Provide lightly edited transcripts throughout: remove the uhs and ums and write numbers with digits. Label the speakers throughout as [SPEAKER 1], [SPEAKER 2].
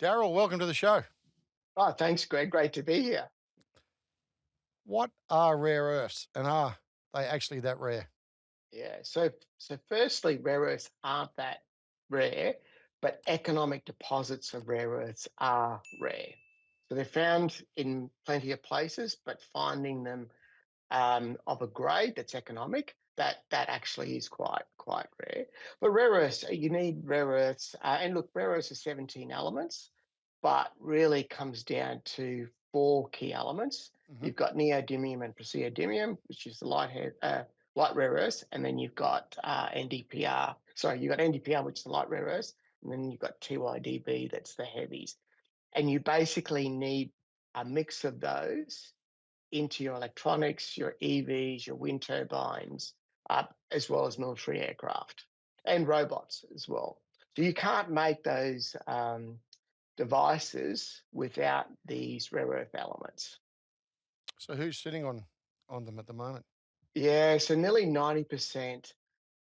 [SPEAKER 1] Darryl, welcome to the show.
[SPEAKER 2] Oh, thanks, Greg. Great to be here.
[SPEAKER 1] What are rare earths and are they actually that rare?
[SPEAKER 2] Yeah. So firstly, rare earths aren't that rare, but economic deposits of rare earths are rare. So they're found in plenty of places, but finding them of a grade that's economic, that actually is quite rare. But rare earths, you need rare earths, and look, rare earths are 17 elements, but really comes down to four key elements.
[SPEAKER 1] Hmm.
[SPEAKER 2] You've got neodymium and praseodymium, which is the light rare earths, and then you've got NdPr. Sorry, you've got NdPr, which is the light rare earths, and then you've got TYDB, that's the heavies. And you basically need a mix of those into your electronics, your EVs, your wind turbines, as well as military aircraft and robots as well. So you can't make those devices without these rare earth elements.
[SPEAKER 1] So who's sitting on them at the moment?
[SPEAKER 2] Yeah, so nearly 90%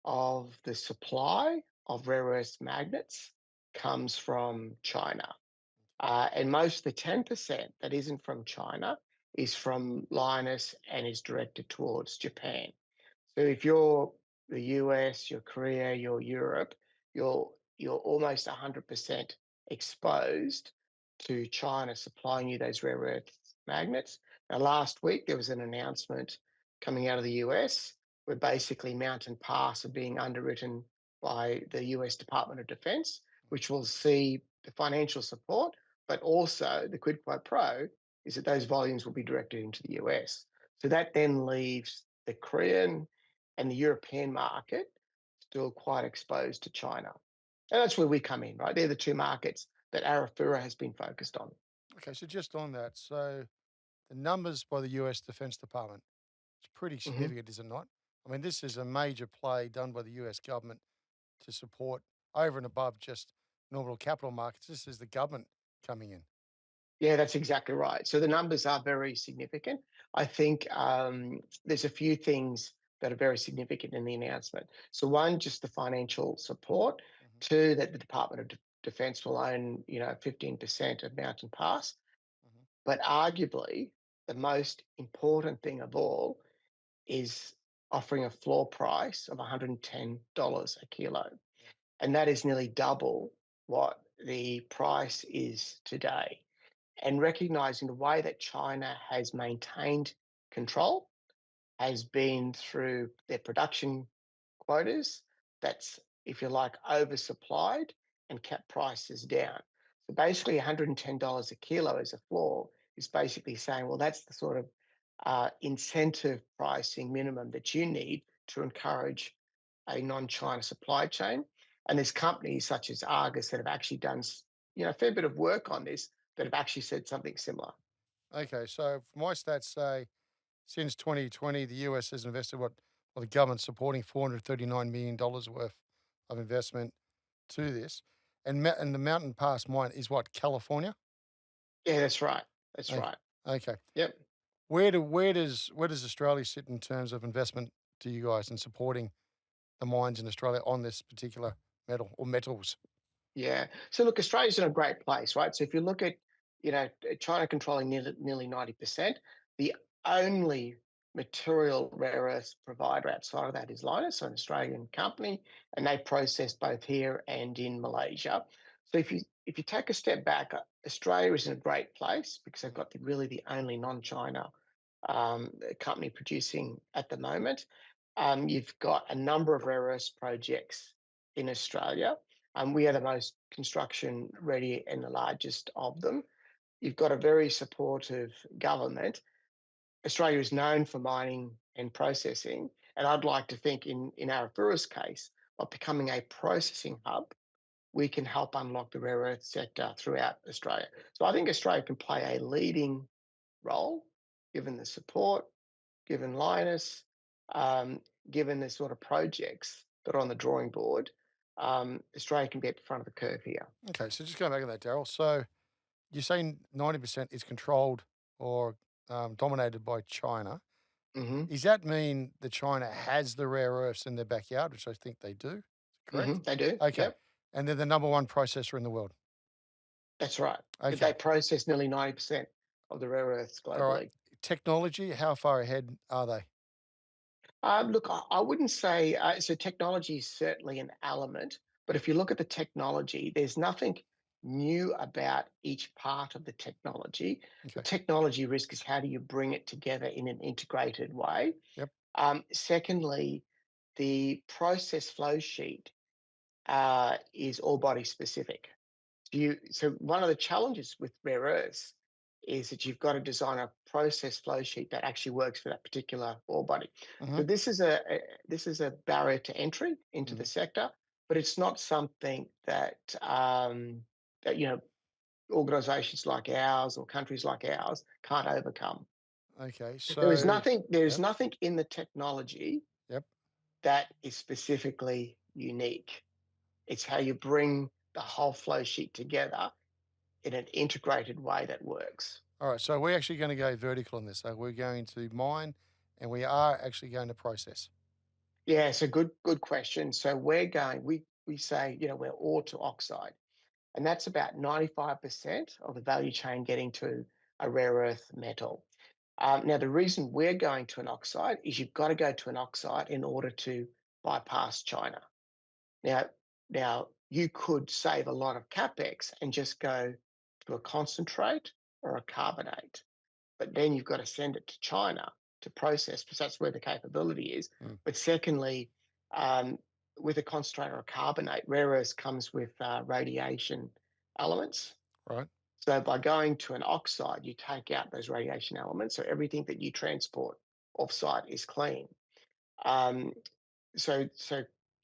[SPEAKER 2] of the supply of rare earth magnets comes from China. And most of the 10% that isn't from China is from Linus and is directed towards Japan. So if you're the US, you're Korea, you're Europe, you're almost 100% exposed to China supplying you those rare earth magnets. Now, last week there was an announcement coming out of the US where basically Mountain Pass are being underwritten by the US Department of Defense, which will see the financial support, but also the quid pro quo is that those volumes will be directed into the US. So that then leaves the Korean and the European market still quite exposed to China. And that's where we come in, right? They're the two markets that Arafura has been focused on.
[SPEAKER 1] Okay, so just on that, so the numbers by the US Defense Department, it's pretty
[SPEAKER 2] Mhm.
[SPEAKER 1] significant, is it not? I mean, this is a major play done by the US government to support over and above just normal capital markets. This is the government coming in.
[SPEAKER 2] Yeah, that's exactly right. So the numbers are very significant. I think there's a few things that are very significant in the announcement. So one, just the financial support.
[SPEAKER 1] Hmm.
[SPEAKER 2] Two, that the Department of Defense will own, 15% of Mountain Pass.
[SPEAKER 1] Hmm.
[SPEAKER 2] But arguably, the most important thing of all is offering a floor price of $110 a kilo.
[SPEAKER 1] Yeah.
[SPEAKER 2] And that is nearly double what the price is today. And recognizing the way that China has maintained control has been through their production quotas that's, if you like, oversupplied and kept prices down. So basically, $110 a kilo as a floor is basically saying, well, that's the sort of incentive pricing minimum that you need to encourage a non-China supply chain. And there's companies such as Argus that have actually done, a fair bit of work on this that have actually said something similar.
[SPEAKER 1] Okay, so for my stats say since 2020, the US has invested well, the government's supporting $439 million worth of investment to this. And the Mountain Pass mine is what, California?
[SPEAKER 2] Yeah, that's right. That's
[SPEAKER 1] Okay.
[SPEAKER 2] right.
[SPEAKER 1] Okay.
[SPEAKER 2] Yep.
[SPEAKER 1] Where does Australia sit in terms of investment to you guys and supporting the mines in Australia on this particular metal or metals?
[SPEAKER 2] Yeah. So look, Australia's in a great place, right? So if you look at, China controlling nearly 90%, the only material rare earths provider outside of that is Lynas, so an Australian company, and they process both here and in Malaysia. So if you take a step back, Australia is in a great place because they've
[SPEAKER 1] Mhm.
[SPEAKER 2] got really the only non-China company producing at the moment. You've got a number of rare earths projects in Australia. We are the most construction ready and the largest of them. You've got a very supportive government. Australia is known for mining and processing, and I'd like to think in Arafura's case, by becoming a processing hub, we can help unlock the rare earth sector throughout Australia. So I think Australia can play a leading role, given the support, given Linus, um, given the sort of projects that are on the drawing board. Australia can be at the front of the curve here.
[SPEAKER 1] Okay, so just going back to that, Daryl. So you're saying 90% is controlled or dominated by China.
[SPEAKER 2] Hmm.
[SPEAKER 1] Does that mean that China has the rare earths in their backyard, which I think they do? Correct?
[SPEAKER 2] They do.
[SPEAKER 1] Okay.
[SPEAKER 2] Yep.
[SPEAKER 1] And they're the number one processor in the world.
[SPEAKER 2] That's right.
[SPEAKER 1] Okay.
[SPEAKER 2] They process nearly 90% of the rare earths
[SPEAKER 1] All right.
[SPEAKER 2] globally.
[SPEAKER 1] Technology, how far ahead are they?
[SPEAKER 2] Look, I wouldn't say so. Technology is certainly an element, but if you look at the technology, there's nothing new about each part of the technology. The
[SPEAKER 1] Okay.
[SPEAKER 2] technology risk is how do you bring it together in an integrated way.
[SPEAKER 1] Yep.
[SPEAKER 2] Secondly, the process flow sheet is all body specific. So one of the challenges with rare earths is that you've got to design a process flow sheet that actually works for that particular ore body.
[SPEAKER 1] Mm-hmm.
[SPEAKER 2] So this is a barrier to entry into the
[SPEAKER 1] Mm-hmm.
[SPEAKER 2] sector, but it's not something that that organisations like ours or countries like ours can't overcome.
[SPEAKER 1] Okay.
[SPEAKER 2] There is
[SPEAKER 1] Yep.
[SPEAKER 2] nothing in the technology
[SPEAKER 1] Yep.
[SPEAKER 2] that is specifically unique. It's how you bring the whole flow sheet together in an integrated way that works.
[SPEAKER 1] All right. So we're actually going to go vertical on this. So we're going to mine and we are actually going to process.
[SPEAKER 2] Yeah, it's a good question. So we say, we're ore to oxide, and that's about 95% of the value chain getting to a rare earth metal. Now, the reason we're going to an oxide is you've got to go to an oxide in order to bypass China. Now, now you could save a lot of capex and just go to a concentrate or a carbonate, but then you've got to send it to China to process because that's where the capability is.
[SPEAKER 1] Mm.
[SPEAKER 2] But secondly, um, with a concentrate or a carbonate, rare earths comes with radiation elements.
[SPEAKER 1] Right.
[SPEAKER 2] So by going to an oxide, you take out those radiation elements. So everything that you transport offsite is clean. Um, so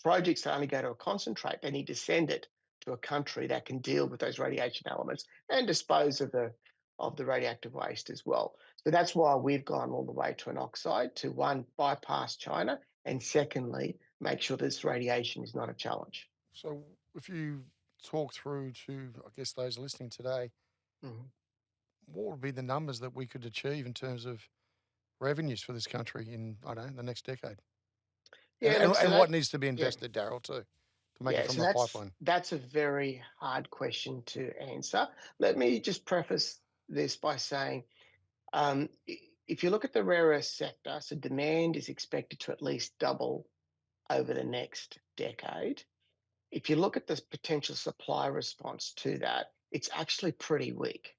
[SPEAKER 2] projects that only go to a concentrate, they need to send it to a country that can deal with those radiation elements and dispose of the radioactive waste as well. So that's why we've gone all the way to an oxide to one bypass China and secondly make sure this radiation is not a challenge.
[SPEAKER 1] So if you talk through to, I guess, those listening today,
[SPEAKER 2] Mhm.
[SPEAKER 1] what would be the numbers that we could achieve in terms of revenues for this country in, I don't know, the next decade? And
[SPEAKER 2] Yeah,
[SPEAKER 1] and,
[SPEAKER 2] look, so
[SPEAKER 1] and what
[SPEAKER 2] that
[SPEAKER 1] needs to be
[SPEAKER 2] yeah,
[SPEAKER 1] invested, Daryl, too, to make it
[SPEAKER 2] yeah,
[SPEAKER 1] from
[SPEAKER 2] so
[SPEAKER 1] the pipeline?
[SPEAKER 2] that's a very hard question to answer. Let me just preface this by saying if you look at the rare earth sector, so demand is expected to at least double over the next decade. If you look at the potential supply response to that, it's actually pretty weak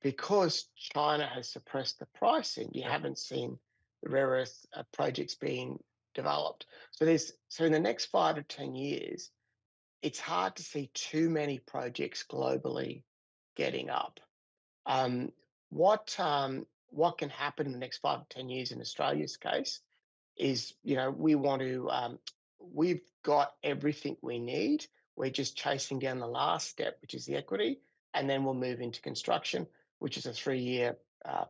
[SPEAKER 2] because China has suppressed the pricing. You
[SPEAKER 1] Yep.
[SPEAKER 2] haven't seen the rare earth projects being developed. So in the next 5 to 10 years, it's hard to see too many projects globally getting up. Um, what can happen in the next 5 to 10 years in Australia's case is, we've got everything we need. We're just chasing down the last step, which is the equity, and then we'll move into construction, which is a 3 year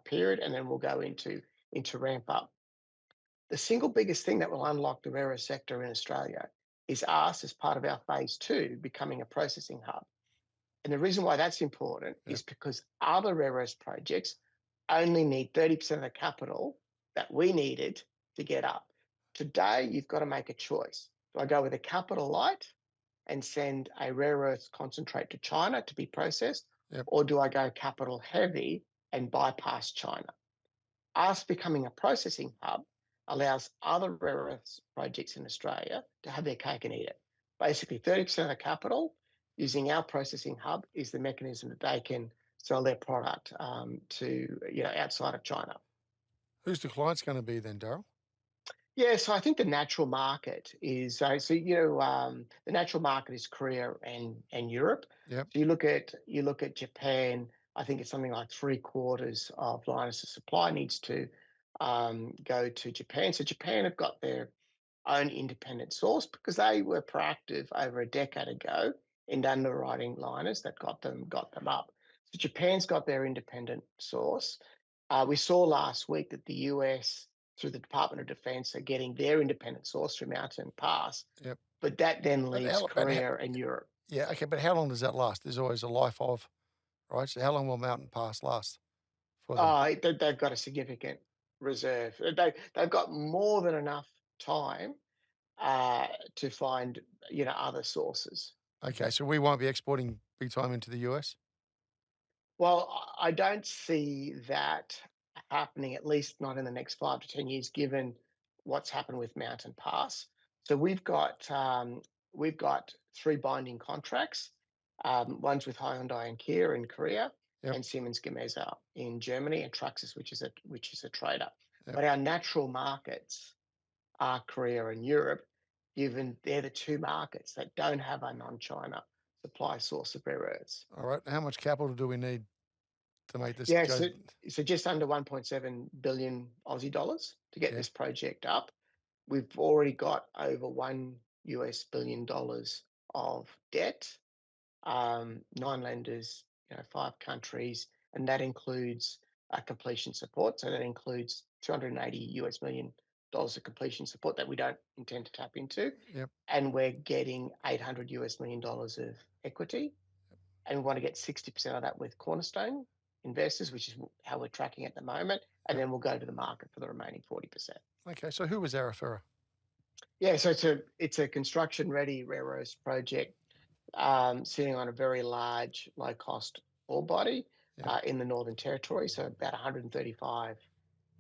[SPEAKER 2] period, and then we'll go into ramp up. The single biggest thing that will unlock the rare earth sector in Australia is us as part of our phase two becoming a processing hub. And the reason why that's important
[SPEAKER 1] Yep.
[SPEAKER 2] is because other rare earth projects only need 30% of the capital that we needed to get up. Today, you've got to make a choice. Do I go with a capital light and send a rare earth concentrate to China to be processed,
[SPEAKER 1] Yep.
[SPEAKER 2] or do I go capital heavy and bypass China? Us becoming a processing hub allows other rare earths projects in Australia to have their cake and eat it. Basically, 30% of the capital using our processing hub is the mechanism that they can sell their product to outside of China.
[SPEAKER 1] Who's the clients going to be then, Daryl?
[SPEAKER 2] Yeah, so I think the natural market is the natural market is Korea and Europe.
[SPEAKER 1] Yep.
[SPEAKER 2] So you look at Japan. I think it's something like three quarters of Linus's supply needs to go to Japan. So Japan have got their own independent source because they were proactive over a decade ago in underwriting Linus that got them up. So Japan's got their independent source. We saw last week that the US, through the Department of Defense, are getting their independent source through Mountain Pass,
[SPEAKER 1] Yep.
[SPEAKER 2] but that then
[SPEAKER 1] But
[SPEAKER 2] leaves
[SPEAKER 1] but
[SPEAKER 2] Korea and Europe.
[SPEAKER 1] yeah, okay. But how long does that last? There's always a life of, right? So how long will Mountain Pass last for them?
[SPEAKER 2] They've got a significant reserve. They've got more than enough time to find other sources.
[SPEAKER 1] Okay, so we won't be exporting big time into the US.
[SPEAKER 2] Well, I don't see that happening, at least not in the next 5 to 10 years, given what's happened with Mountain Pass. So we've got 3 binding contracts. One's with Hyundai and Kia in Korea,
[SPEAKER 1] Yep,
[SPEAKER 2] and Siemens Gamesa in Germany, and Traxys, which is a trader.
[SPEAKER 1] yep.
[SPEAKER 2] But our natural markets are Korea and Europe, given they're the 2 markets that don't have a non-China supply source of rare earths.
[SPEAKER 1] All right. How much capital do we need to make this
[SPEAKER 2] Yeah,
[SPEAKER 1] go?
[SPEAKER 2] so just under 1.7 billion Aussie dollars to get
[SPEAKER 1] Yeah.
[SPEAKER 2] this project up. We've already got over $1 billion of debt, 9 lenders, 5 countries, and that includes completion support. So that includes 280 US million dollars of completion support that we don't intend to tap into,
[SPEAKER 1] Yep.
[SPEAKER 2] and we're getting 800 US million dollars of equity, and we want to get 60% of that with cornerstone investors, which is how we're tracking at the moment, and
[SPEAKER 1] Yep.
[SPEAKER 2] then we'll go to the market for the remaining 40%.
[SPEAKER 1] Okay. So who was Arafura?
[SPEAKER 2] Yeah, so it's a construction ready rare earths project, sitting on a very large, low cost ore body
[SPEAKER 1] Yep.
[SPEAKER 2] in the Northern Territory, so about 135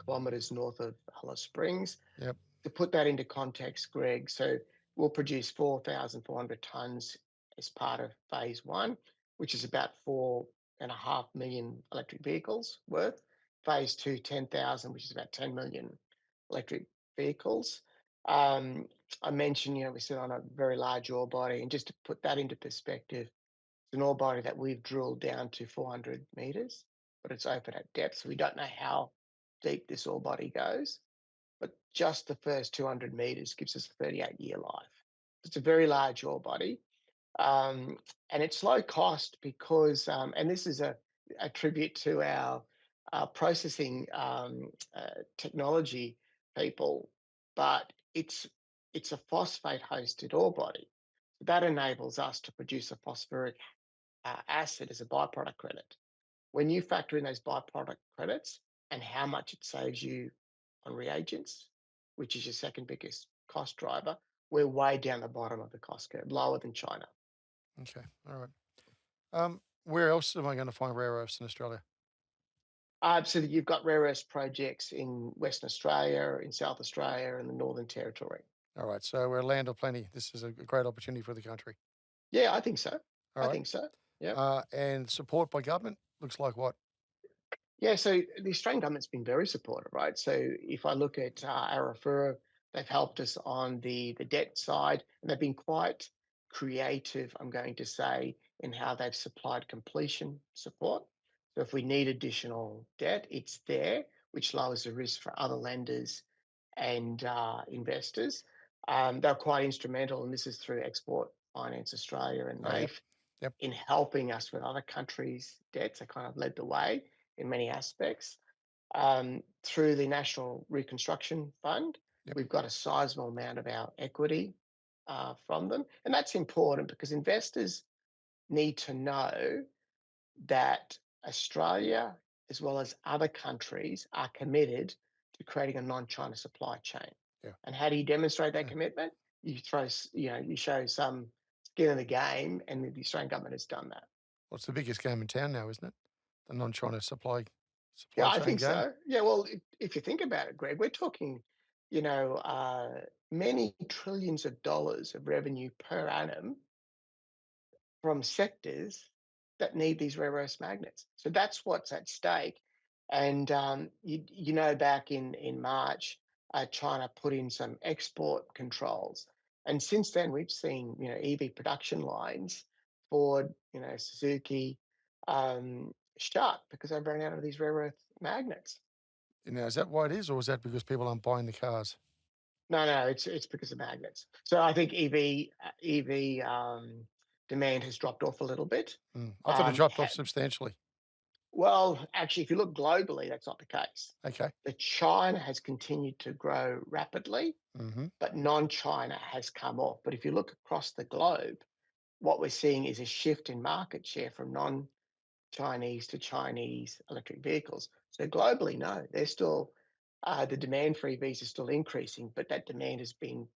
[SPEAKER 2] kilometres north of Alice Springs.
[SPEAKER 1] Yep.
[SPEAKER 2] To put that into context, Greg, so we'll produce 4,400 tonnes as part of phase one, which is about 4.5 million electric vehicles worth. Phase two, 10,000, which is about 10 million electric vehicles. Um, I mentioned, we sit on a very large ore body, and just to put that into perspective, it's an ore body that we've drilled down to 400 meters, but it's open at depth, so we don't know how deep this ore body goes, but just the first 200 meters gives us a 38-year life. It's a very large ore body, um, and it's low cost because, and this is a tribute to our processing technology people, but it's a phosphate hosted ore body. That enables us to produce a phosphoric acid as a byproduct credit. When you factor in those byproduct credits and how much it saves you on reagents, which is your second biggest cost driver, we're way down the bottom of the cost curve, lower than China.
[SPEAKER 1] Okay. All right. Where else am I going to find rare earths in Australia?
[SPEAKER 2] So that you've got rare earths projects in Western Australia, in South Australia, and the Northern Territory.
[SPEAKER 1] All right. So we're a land of plenty. This is a great opportunity for the country.
[SPEAKER 2] Yeah, I think so.
[SPEAKER 1] All
[SPEAKER 2] I
[SPEAKER 1] right.
[SPEAKER 2] think so. Yeah.
[SPEAKER 1] And support by government looks like what?
[SPEAKER 2] Yeah, so the Australian government's been very supportive, right? So if I look at Arafura, they've helped us on the debt side, and they've been quite creative, I'm going to say, in how they've supplied completion support. So if we need additional debt, it's there, which lowers the risk for other lenders and investors. They're quite instrumental, and this is through Export Finance Australia and
[SPEAKER 1] Oh, yep.
[SPEAKER 2] NAIF,
[SPEAKER 1] Yep.
[SPEAKER 2] in helping us with other countries' debts. They kind of led the way in many aspects. Through the National Reconstruction Fund,
[SPEAKER 1] Yep.
[SPEAKER 2] we've got a sizable amount of our equity from them. And that's important because investors need to know that Australia, as well as other countries, are committed to creating a non-China supply chain.
[SPEAKER 1] Yeah.
[SPEAKER 2] And how do you demonstrate that
[SPEAKER 1] Yeah.
[SPEAKER 2] commitment? You show some skin in the game, and the Australian government has done that.
[SPEAKER 1] Well, it's the biggest game in town now, isn't it? The non-China
[SPEAKER 2] Yeah,
[SPEAKER 1] supply
[SPEAKER 2] I
[SPEAKER 1] chain
[SPEAKER 2] think
[SPEAKER 1] game.
[SPEAKER 2] so. Yeah, well, if you think about it, Greg, we're talking, you know, many trillions of dollars of revenue per annum from sectors that need these rare earth magnets. So that's what's at stake. And back in March, China put in some export controls, and since then we've seen EV production lines, Ford, Suzuki, shut because they've run out of these rare earth magnets.
[SPEAKER 1] Now, is that why it is, or is that because people aren't buying the cars?
[SPEAKER 2] No, no, it's because of magnets. So I think EV demand has dropped off a little bit.
[SPEAKER 1] Mm. I thought it
[SPEAKER 2] Um,
[SPEAKER 1] dropped off
[SPEAKER 2] ha-
[SPEAKER 1] substantially.
[SPEAKER 2] well, actually, if you look globally, that's not the case.
[SPEAKER 1] Okay.
[SPEAKER 2] The China has continued to grow rapidly,
[SPEAKER 1] Hmm.
[SPEAKER 2] but non-China has come off. But if you look across the globe, what we're seeing is a shift in market share from non-Chinese to Chinese electric vehicles. So globally, no, they're still the demand for EVs is still increasing, but that demand has been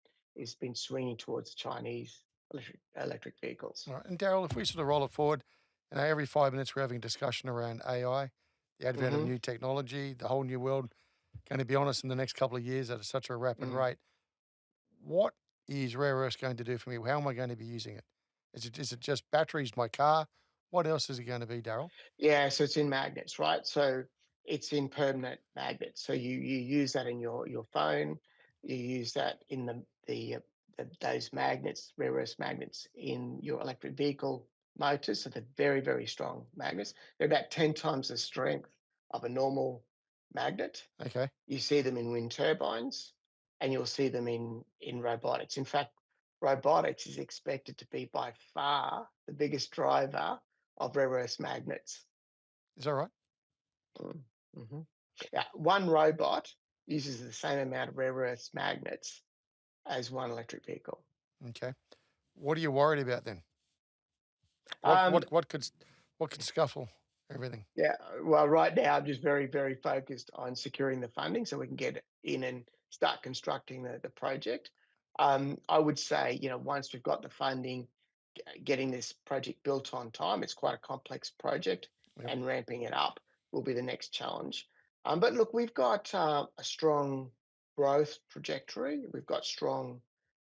[SPEAKER 2] swinging towards Chinese electric vehicles.
[SPEAKER 1] All right. And Daryl, if we sort of roll it forward, And every 5 minutes, we're having a discussion around AI, the advent of
[SPEAKER 2] Hmm.
[SPEAKER 1] new technology, the whole new world going to be on us in the next couple of years at such a rapid
[SPEAKER 2] Mm.
[SPEAKER 1] rate. What is rare earths going to do for me? How am I going to be using it? Is it just batteries, my car? What else is it going to be, Daryl?
[SPEAKER 2] Yeah, so it's in magnets, right? So it's in permanent magnets. So you use that in your phone. You use that in those magnets, rare earth magnets, in your electric vehicle motors. So they're very, very strong magnets. They're about 10 times the strength of a normal magnet.
[SPEAKER 1] Okay.
[SPEAKER 2] You see them in wind turbines, and you'll see them in robotics. In fact, robotics is expected to be by far the biggest driver of rare earth magnets.
[SPEAKER 1] Is that right?
[SPEAKER 2] Mm, mhm. Yeah, one robot uses the same amount of rare earth magnets as one electric vehicle.
[SPEAKER 1] Okay. What are you worried about then? What
[SPEAKER 2] Um,
[SPEAKER 1] what what could what could scuffle everything?
[SPEAKER 2] Yeah, well, right now I'm just very, very focused on securing the funding so we can get in and start constructing the project. I would say, once we've got the funding, getting this project built on time, it's quite a complex project,
[SPEAKER 1] Yep.
[SPEAKER 2] and ramping it up will be the next challenge. But look, we've got a strong growth trajectory. We've got strong,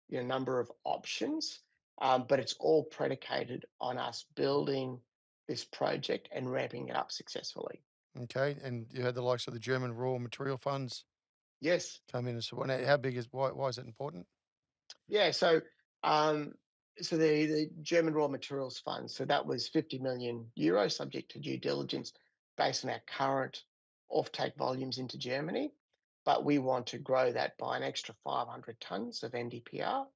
[SPEAKER 2] number of options, but it's all predicated on us building this project and ramping it up successfully.
[SPEAKER 1] Okay. And you had the likes of the German raw material funds
[SPEAKER 2] Yes.
[SPEAKER 1] come in and support. Now, how big is why is that important?
[SPEAKER 2] Yeah. Um, so the German Raw Materials Fund, so that was 50 million euros subject to due diligence based on our current offtake volumes into Germany. But we want to grow that by an extra 500 tons of NdPr,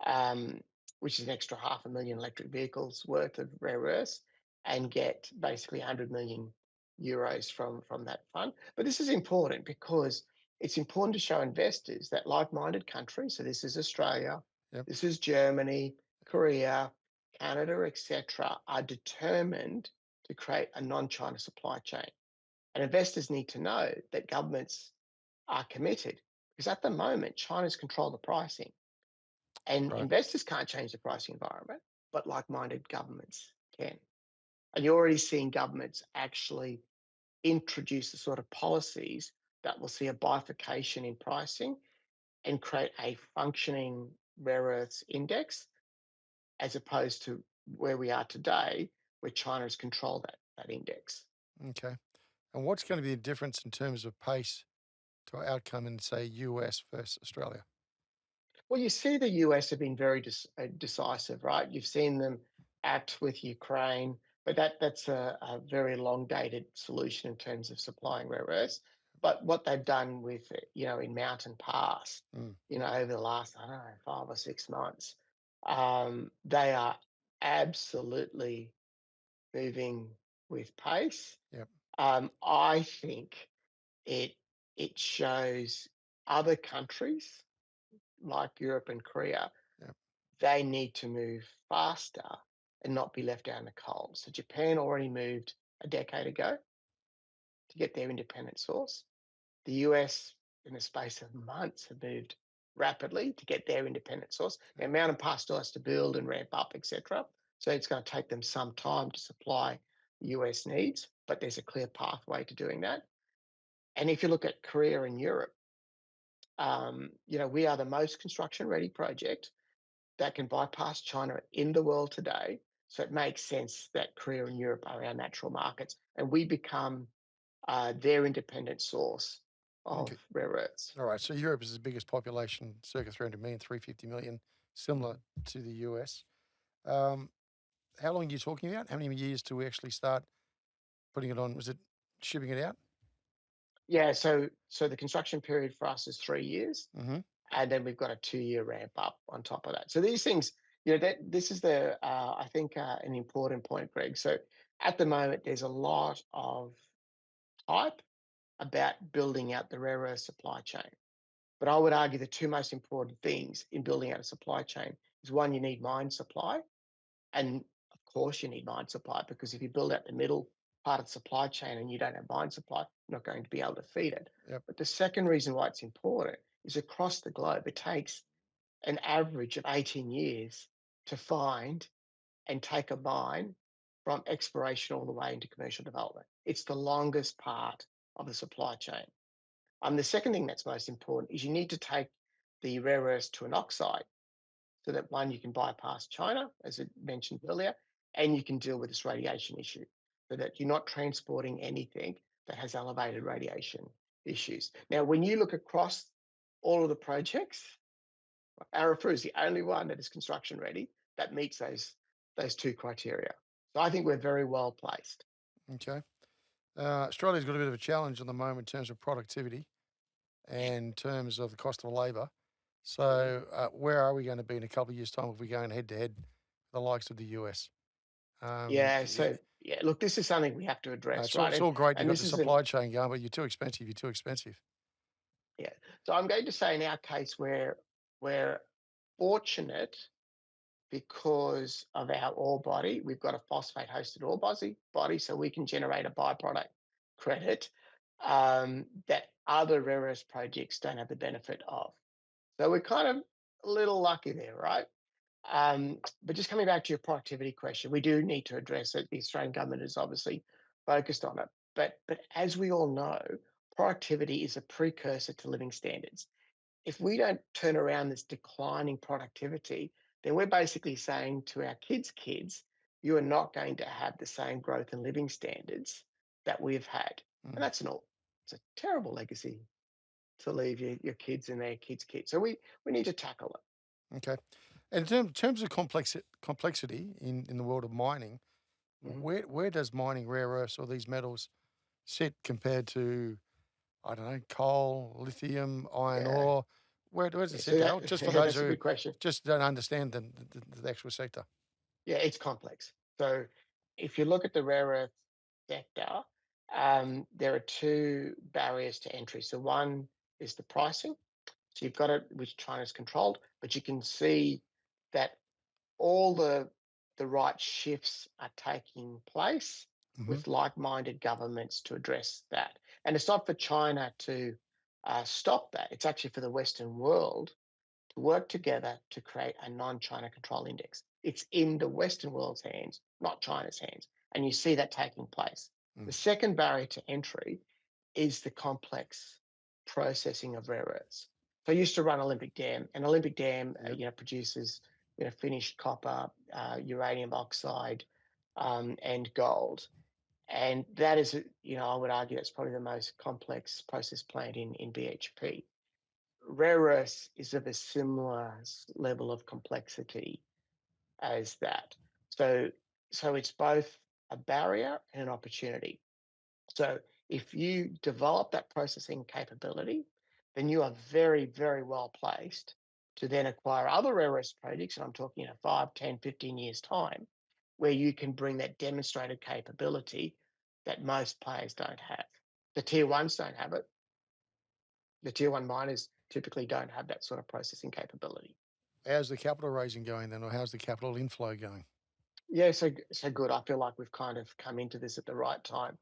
[SPEAKER 2] um, which is an extra 500,000 electric vehicles worth of rare earths, and get basically 100 million euros from that fund. But this is important because it's important to show investors that like-minded countries, so this is Australia,
[SPEAKER 1] Yep.
[SPEAKER 2] this is Germany, Korea, Canada, etc., are determined to create a non-China supply chain. And investors need to know that governments are committed, because at the moment, China's control the pricing. And
[SPEAKER 1] Right.
[SPEAKER 2] investors can't change the pricing environment, but like-minded governments can. And you're already seeing governments actually introduce the sort of policies that will see a bifurcation in pricing and create a functioning rare earths index, as opposed to where we are today, where China has controlled that index.
[SPEAKER 1] Okay. And what's going to be the difference in terms of pace to our outcome in, say, US versus Australia?
[SPEAKER 2] Well, you see the US have been very decisive, right? You've seen them act with Ukraine, but that's a very long dated solution in terms of supplying rare earths. But what they've done with it, in Mountain Pass,
[SPEAKER 1] Mm.
[SPEAKER 2] over the last, I don't know, 5 or 6 months, they are absolutely moving with pace.
[SPEAKER 1] Yep.
[SPEAKER 2] I think it it shows other countries like Europe and Korea,
[SPEAKER 1] Yep.
[SPEAKER 2] they need to move faster and not be left out in the cold. So Japan already moved a decade ago to get their independent source. The US, in the space of months, have moved rapidly to get their independent source. Now,
[SPEAKER 1] Yep.
[SPEAKER 2] Mountain Pass still has to build and ramp up, etc. So it's going to take them some time to supply the US needs, but there's a clear pathway to doing that. And if you look at Korea and Europe, we are the most construction ready project that can bypass China in the world today. So it makes sense that Korea and Europe are our natural markets, and we become their independent source
[SPEAKER 1] Okay.
[SPEAKER 2] of rare earths.
[SPEAKER 1] All right. So Europe is the biggest population, circa 300 million, 350 million, similar
[SPEAKER 2] Mhm.
[SPEAKER 1] to the US. Um, how long are you talking about? How many years do we actually start putting it on? Was it shipping it out?
[SPEAKER 2] Yeah, so the construction period for us is 3 years,
[SPEAKER 1] Mm-hmm.
[SPEAKER 2] and then we've got a 2 year ramp up on top of that. So these things, that this is the I think an important point, Greg. So at the moment, there's a lot of hype about building out the rare earth supply chain. But I would argue the two most important things in building out a supply chain is, one, you need mine supply. And of course, you need mine supply, because if you build out the middle part of the supply chain and you don't have mine supply, you're not going to be able to feed it.
[SPEAKER 1] Yep.
[SPEAKER 2] But the second reason why it's important is, across the globe, it takes an average of 18 years to find and take a mine from exploration all the way into commercial development. It's the longest part of the supply chain. The second thing that's most important is you need to take the rare earths to an oxide so that one, you can bypass China, as I mentioned earlier, and you can deal with this radiation issue so that you're not transporting anything that has elevated radiation issues. Now, when you look across all of the projects, Arafura is the only one that is construction ready that meets those two criteria. So I think we're very well placed.
[SPEAKER 1] Okay. Australia's got a bit of a challenge at the moment in terms of productivity and in terms of the cost of labour.
[SPEAKER 2] Mhm.
[SPEAKER 1] So, where are we going to be in a couple of years' time if we're going head to head with the likes of the US?
[SPEAKER 2] Yeah, so yeah, look, this is something we have to address, right?
[SPEAKER 1] It's
[SPEAKER 2] And
[SPEAKER 1] all great. You've
[SPEAKER 2] and
[SPEAKER 1] got
[SPEAKER 2] this
[SPEAKER 1] the
[SPEAKER 2] isn't
[SPEAKER 1] supply chain going, but you're too expensive. You're too expensive.
[SPEAKER 2] yeah. So I'm going to say in our case we're fortunate because of our ore body. We've got a phosphate hosted ore body, so we can generate a byproduct credit that other rare earth projects don't have the benefit of. So we're kind of a little lucky there, right? But just coming back to your productivity question, we do need to address it. The Australian government is obviously focused on it. But as we all know, productivity is a precursor to living standards. If we don't turn around this declining productivity, then we're basically saying to our kids, you are not going to have the same growth in living standards that we've had. And
[SPEAKER 1] Mm,
[SPEAKER 2] that's it's a terrible legacy to leave your kids and their kids' kids. So we need to tackle it.
[SPEAKER 1] okay. And in terms of complexity in the world of mining,
[SPEAKER 2] Mhm.
[SPEAKER 1] where does mining rare earths or these metals sit compared to, I don't know, coal, lithium, iron
[SPEAKER 2] Yeah.
[SPEAKER 1] ore? Where does it
[SPEAKER 2] Yeah,
[SPEAKER 1] sit,
[SPEAKER 2] so
[SPEAKER 1] Daryl? Just for
[SPEAKER 2] yeah,
[SPEAKER 1] those
[SPEAKER 2] that's a
[SPEAKER 1] who
[SPEAKER 2] good question.
[SPEAKER 1] just don't understand the actual sector.
[SPEAKER 2] Yeah, it's complex. So if you look at the rare earth sector, there are two barriers to entry. So one is the pricing. So you've got it, which China's controlled, but you can see that all the right shifts are taking place
[SPEAKER 1] Mhm.
[SPEAKER 2] with like-minded governments to address that. And it's not for China to stop that. It's actually for the Western world to work together to create a non-China control index. It's in the Western world's hands, not China's hands. And you see that taking place. The
[SPEAKER 1] Mm.
[SPEAKER 2] second barrier to entry is the complex processing of rare earths. So I used to run Olympic Dam, and Olympic Dam,
[SPEAKER 1] Yep.
[SPEAKER 2] produces finished copper, uranium oxide, and gold. And that is, I would argue that's probably the most complex process plant in BHP. Rare earths is of a similar level of complexity as that. So, so it's both a barrier and an opportunity. So if you develop that processing capability, then you are very, very well placed to then acquire other rare earths projects, and I'm talking 5, 10, 15 years time, where you can bring that demonstrated capability that most players don't have. The tier ones don't have it. The tier one miners typically don't have that sort of processing capability.
[SPEAKER 1] How's the capital raising going then, or how's the capital inflow going?
[SPEAKER 2] Yeah, so good. I feel like we've kind of come into this at the right time.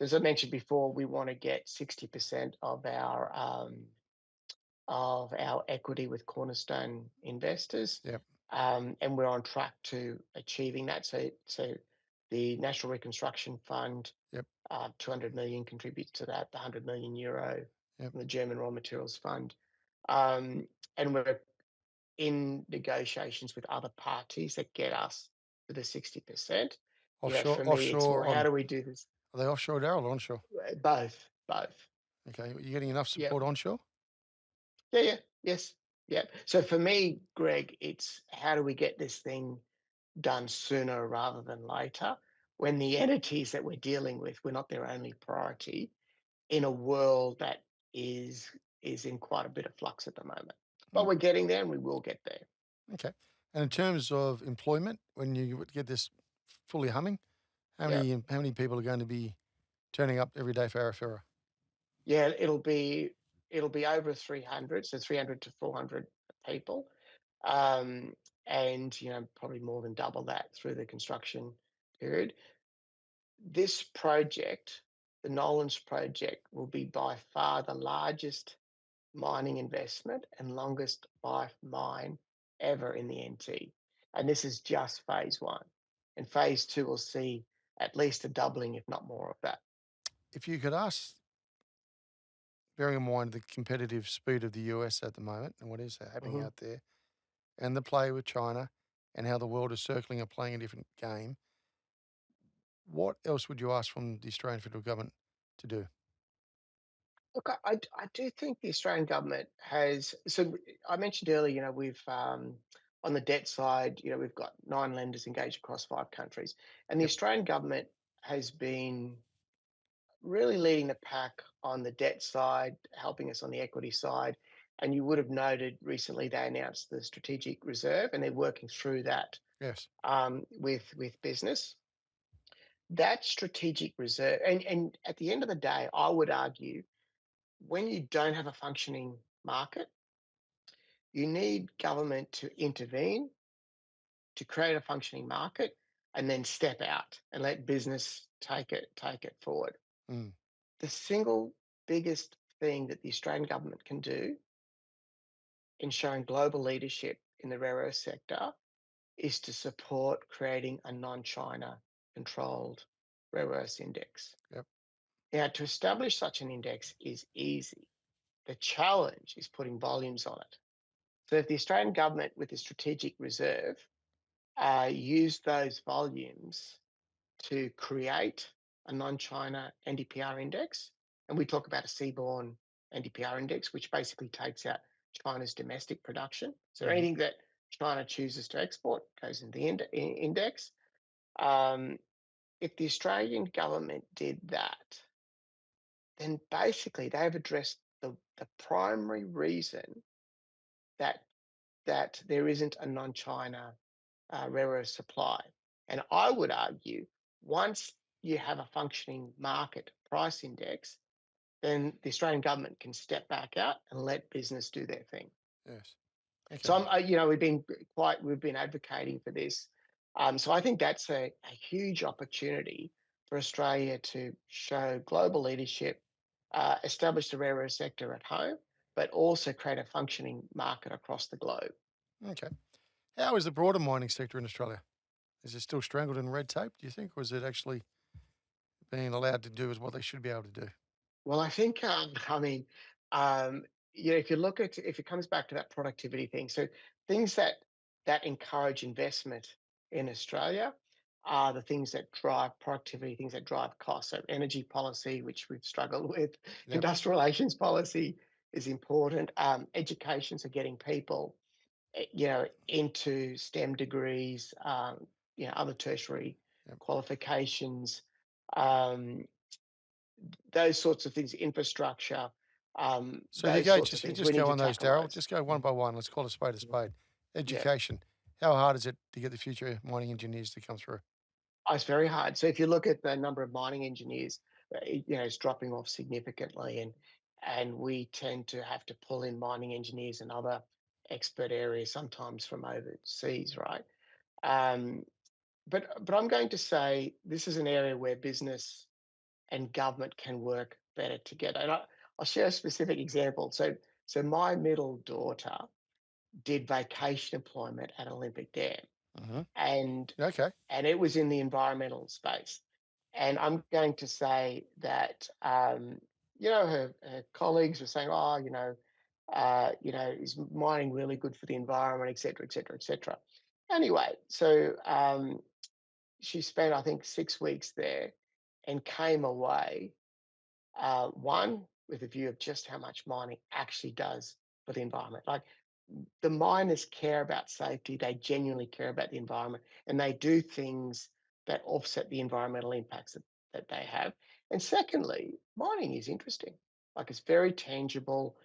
[SPEAKER 2] As I mentioned before, we want to get 60% of our equity with cornerstone investors,
[SPEAKER 1] Yep.
[SPEAKER 2] and we're on track to achieving that. So the National Reconstruction Fund,
[SPEAKER 1] Yep.
[SPEAKER 2] 200 million contributes to that. The 100 million euro
[SPEAKER 1] Yep.
[SPEAKER 2] from the German Raw Materials Fund, um, and we're in negotiations with other parties that get us to the 60%.
[SPEAKER 1] Offshore,
[SPEAKER 2] For me, it's more
[SPEAKER 1] offshore
[SPEAKER 2] how
[SPEAKER 1] on,
[SPEAKER 2] do we do this?
[SPEAKER 1] are they offshore, Daryl, or onshore?
[SPEAKER 2] Both, both.
[SPEAKER 1] Okay. Are you getting enough
[SPEAKER 2] Yeah,
[SPEAKER 1] support onshore?
[SPEAKER 2] yeah, yeah, yes, yeah. So for me, Greg, it's how do we get this thing done sooner rather than later when the entities that we're dealing with, we're not their only priority in a world that is is in quite a bit of flux at the moment. But
[SPEAKER 1] Mm,
[SPEAKER 2] we're getting there and we will get there.
[SPEAKER 1] okay. And in terms of employment, when you would get this fully humming,
[SPEAKER 2] Yeah.
[SPEAKER 1] how many people are going to be turning up every day for Arafura?
[SPEAKER 2] Yeah, it'll be over 300, so 300 to 400 people, um, and probably more than double that through the construction period. This project, the Nolans Project, will be by far the largest mining investment and longest life mine ever in the NT, and this is just phase one. And phase two will see at least a doubling, if not more, of that.
[SPEAKER 1] If you could ask, bearing in mind the competitive speed of the US at the moment and what is happening
[SPEAKER 2] Mhm.
[SPEAKER 1] out there, and the play with China, and how the world is circling and playing a different game, what else would you ask from the Australian federal government to do?
[SPEAKER 2] Look, I do think the Australian government has. So I mentioned earlier, we've on the debt side, we've got 9 lenders engaged across 5 countries, and the
[SPEAKER 1] Yep.
[SPEAKER 2] Australian government has been really leading the pack on the debt side, helping us on the equity side. And you would have noted recently they announced the strategic reserve, and they're working through that
[SPEAKER 1] Yes.
[SPEAKER 2] with business. That strategic reserve, and at the end of the day, I would argue when you don't have a functioning market, you need government to intervene to create a functioning market and then step out and let business take it forward.
[SPEAKER 1] Mm.
[SPEAKER 2] The single biggest thing that the Australian government can do in showing global leadership in the rare earth sector is to support creating a non-China controlled rare earths index.
[SPEAKER 1] Yep.
[SPEAKER 2] Now, to establish such an index is easy. The challenge is putting volumes on it. So if the Australian government with the strategic reserve use those volumes to create a non-China NdPr index, and we talk about a seaborne NdPr index, which basically takes out China's domestic production. So
[SPEAKER 1] Mhm.
[SPEAKER 2] anything that China chooses to export goes in the index. Um, if the Australian government did that, then basically they've addressed the primary reason that there isn't a non-China rare earth supply. And I would argue once you have a functioning market price index, then the Australian government can step back out and let business do their thing.
[SPEAKER 1] Yes.
[SPEAKER 2] So
[SPEAKER 1] Okay.
[SPEAKER 2] we've been advocating for this. So I think that's a huge opportunity for Australia to show global leadership, establish the rare earth sector at home, but also create a functioning market across the globe.
[SPEAKER 1] Okay. How is the broader mining sector in Australia? Is it still strangled in red tape, do you think, or is it actually being allowed to do as what they should be able to do?
[SPEAKER 2] Well, I think, um, if you look at if it comes back to that productivity thing, so things that encourage investment in Australia are the things that drive productivity, things that drive costs. So energy policy, which we've struggled with,
[SPEAKER 1] Yep.
[SPEAKER 2] industrial relations policy is important. Education, so getting people, into STEM degrees, other tertiary
[SPEAKER 1] Yep.
[SPEAKER 2] qualifications. Um, those sorts of things, infrastructure,
[SPEAKER 1] So if you
[SPEAKER 2] those
[SPEAKER 1] go,
[SPEAKER 2] sorts of
[SPEAKER 1] just if you
[SPEAKER 2] things. We
[SPEAKER 1] just
[SPEAKER 2] need
[SPEAKER 1] go
[SPEAKER 2] to
[SPEAKER 1] on those,
[SPEAKER 2] tackle
[SPEAKER 1] Darryl,
[SPEAKER 2] those.
[SPEAKER 1] just go one
[SPEAKER 2] Mm,
[SPEAKER 1] by one. Let's call a spade a
[SPEAKER 2] mm.
[SPEAKER 1] spade.
[SPEAKER 2] Yeah,
[SPEAKER 1] Education. How hard is it to get the future mining engineers to come through?
[SPEAKER 2] it's very hard. So if you look at the number of mining engineers, it's dropping off significantly, and we tend to have to pull in mining engineers and other expert areas sometimes from overseas, right? Um, but I'm going to say this is an area where business and government can work better together. And I'll share a specific example. So my middle daughter did vacation employment at Olympic Dam,
[SPEAKER 1] Hmm.
[SPEAKER 2] and
[SPEAKER 1] Okay.
[SPEAKER 2] it was in the environmental space. And I'm going to say that her colleagues were saying, "Oh, is mining really good for the environment, et cetera, et cetera, et cetera." Anyway, so she spent I think 6 weeks there, and came away one with a view of just how much mining actually does for the environment. Like the miners care about safety, they genuinely care about the environment, and they do things that offset the environmental impacts that they have. And secondly, mining is interesting. Like it's very tangible.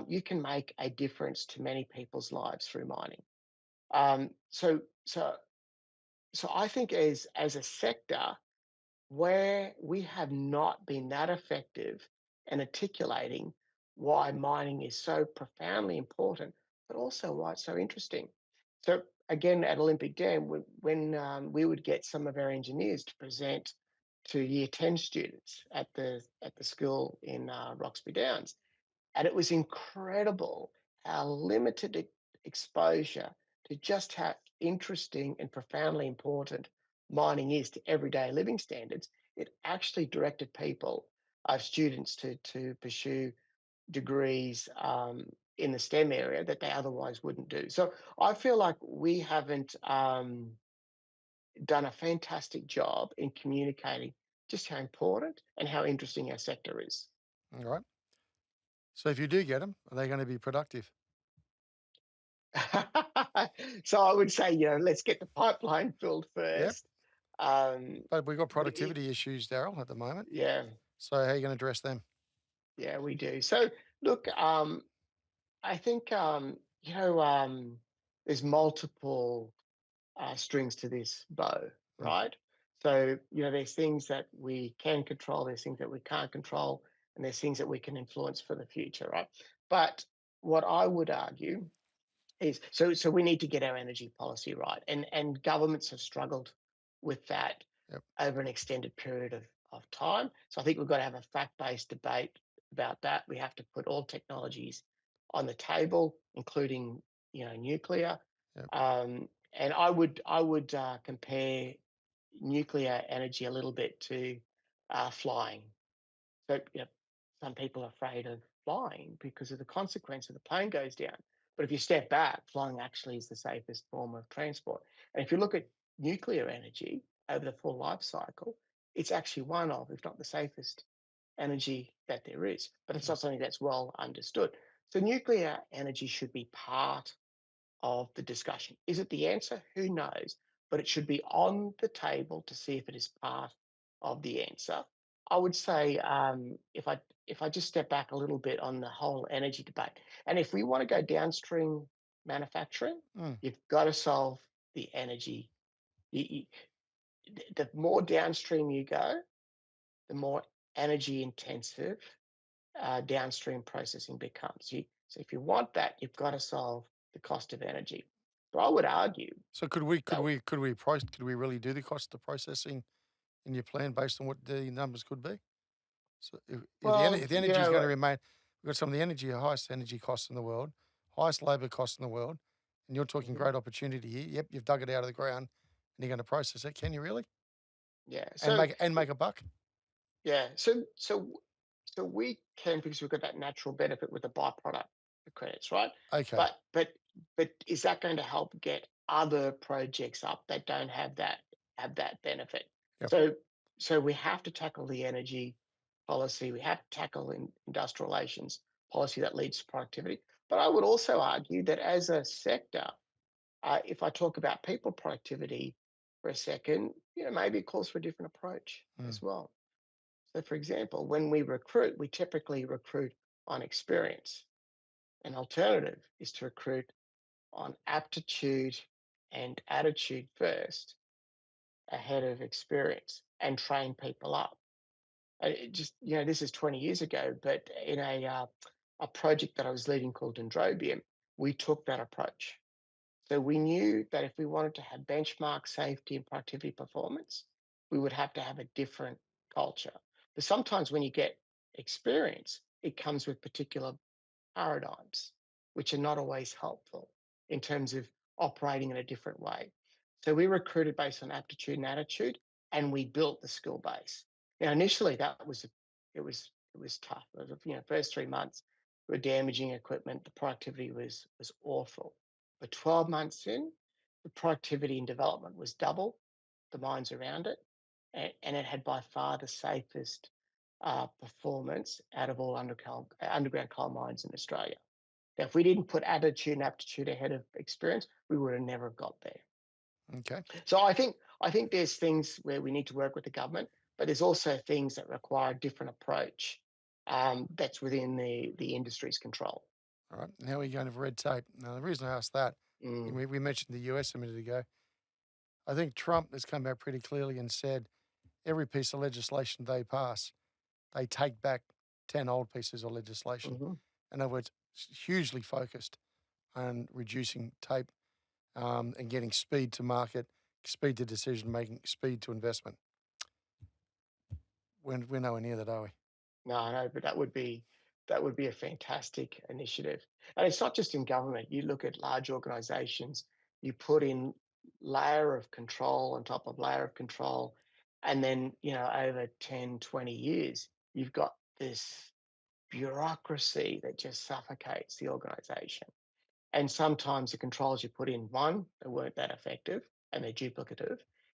[SPEAKER 2] You can make a difference to many people's lives through mining. Um, so so so I think as a sector, where we have not been that effective in articulating why mining is so profoundly important, but also why it's so interesting. So again, at Olympic Dam, when we would get some of our engineers to present to Year 10 students at the school in Roxby Downs, and it was incredible how limited exposure to just how interesting and profoundly important mining is to everyday living standards, it actually directed people, students, to pursue degrees in the STEM area that they otherwise wouldn't do. So I feel like we haven't done a fantastic job in communicating just how important and how interesting our sector is.
[SPEAKER 1] All right. So if you do get them, are they going to be productive?
[SPEAKER 2] So I would say, let's get the pipeline filled
[SPEAKER 1] Yep.
[SPEAKER 2] first.
[SPEAKER 1] But we've got
[SPEAKER 2] But it,
[SPEAKER 1] productivity issues, Daryl, at the moment.
[SPEAKER 2] yeah,
[SPEAKER 1] So how are you going to address them?
[SPEAKER 2] yeah, we do. So look, I think there's multiple strings to this bow,
[SPEAKER 1] Mm,
[SPEAKER 2] right? So there's things that we can control, there's things that we can't control, and there's things that we can influence for the future, right? But what I would argue is, so we need to get our energy policy right, and governments have struggled with that
[SPEAKER 1] yep.
[SPEAKER 2] over an extended period of time. So I think we've got to have a fact-based debate about that. We have to put all technologies on the table, including nuclear.
[SPEAKER 1] Yep.
[SPEAKER 2] And I would compare nuclear energy a little bit to flying. So, some people are afraid of flying because of the consequence of the plane goes down. But if you step back, flying actually is the safest form of transport. And if you look at nuclear energy over the full life cycle, it's actually one of, if not the safest energy that there is. But it's
[SPEAKER 1] Yep.
[SPEAKER 2] not something that's well understood. So nuclear energy should be part of the discussion. Is it the answer? Who knows? But it should be on the table to see if it is part of the answer. I would say, if I just step back a little bit on the whole energy debate, and if we want to go downstream manufacturing,
[SPEAKER 1] Mm,
[SPEAKER 2] you've got to solve the energy. The more downstream you go, the more energy intensive downstream processing becomes. So if you want that, you've got to solve the cost of energy. But I would argue
[SPEAKER 1] So could we could
[SPEAKER 2] that
[SPEAKER 1] we could we price could we really do the cost of processing in your plan based on what the numbers could be? So
[SPEAKER 2] well,
[SPEAKER 1] if the energy is going to remain, we've got some of the highest energy costs in the world, highest labour costs in the world, and you're talking
[SPEAKER 2] mhm,
[SPEAKER 1] great opportunity here. Yep, you've dug it out of the ground and you're going to process it. Can you really?
[SPEAKER 2] yeah.
[SPEAKER 1] And
[SPEAKER 2] So
[SPEAKER 1] make a buck?
[SPEAKER 2] yeah, so we can, because we've got that natural benefit with the byproduct credits, right?
[SPEAKER 1] Okay.
[SPEAKER 2] But is that going to help get other projects up that don't have that benefit?
[SPEAKER 1] Yep.
[SPEAKER 2] So so we have to tackle the energy policy. We have to tackle industrial relations policy that leads to productivity. But I would also argue that as a sector, if I talk about people productivity for a second, maybe it calls for a different approach
[SPEAKER 1] Mm,
[SPEAKER 2] as well. So, for example, when we recruit, we typically recruit on experience. An alternative is to recruit on aptitude and attitude first, ahead of experience, and train people up. It just, this is 20 years ago, but in a project that I was leading called Dendrobium, we took that approach. So we knew that if we wanted to have benchmark safety and productivity performance, we would have to have a different culture. But sometimes when you get experience, it comes with particular paradigms, which are not always helpful in terms of operating in a different way. So we recruited based on aptitude and attitude, and we built the skill base. Now, initially, it was tough. It was, first 3 months, we were damaging equipment. The productivity was awful. But 12 months in, the productivity and development was double the mines around it, and it had by far the safest performance out of all underground coal mines in Australia. Now, if we didn't put attitude and aptitude ahead of experience, we would have never got there.
[SPEAKER 1] okay.
[SPEAKER 2] So I think there's things where we need to work with the government, but there's also things that require a different approach that's within the industry's control.
[SPEAKER 1] All right. Now we're going to red tape. Now the reason I asked that,
[SPEAKER 2] Mm,
[SPEAKER 1] we mentioned the US a minute ago. I think Trump has come out pretty clearly and said every piece of legislation they pass, they take back 10 old pieces of legislation.
[SPEAKER 2] mhm.
[SPEAKER 1] In other words, hugely focused on reducing tape and getting speed to market, speed to decision making, speed to investment. We're nowhere near that, are we?
[SPEAKER 2] No, no, but that would be a fantastic initiative. And it's not just in government. You look at large organizations, you put in layer of control on top of layer of control. And then, over 10, 20 years, you've got this bureaucracy that just suffocates the organization. And sometimes the controls you put in, one, they weren't that effective and they're duplicative.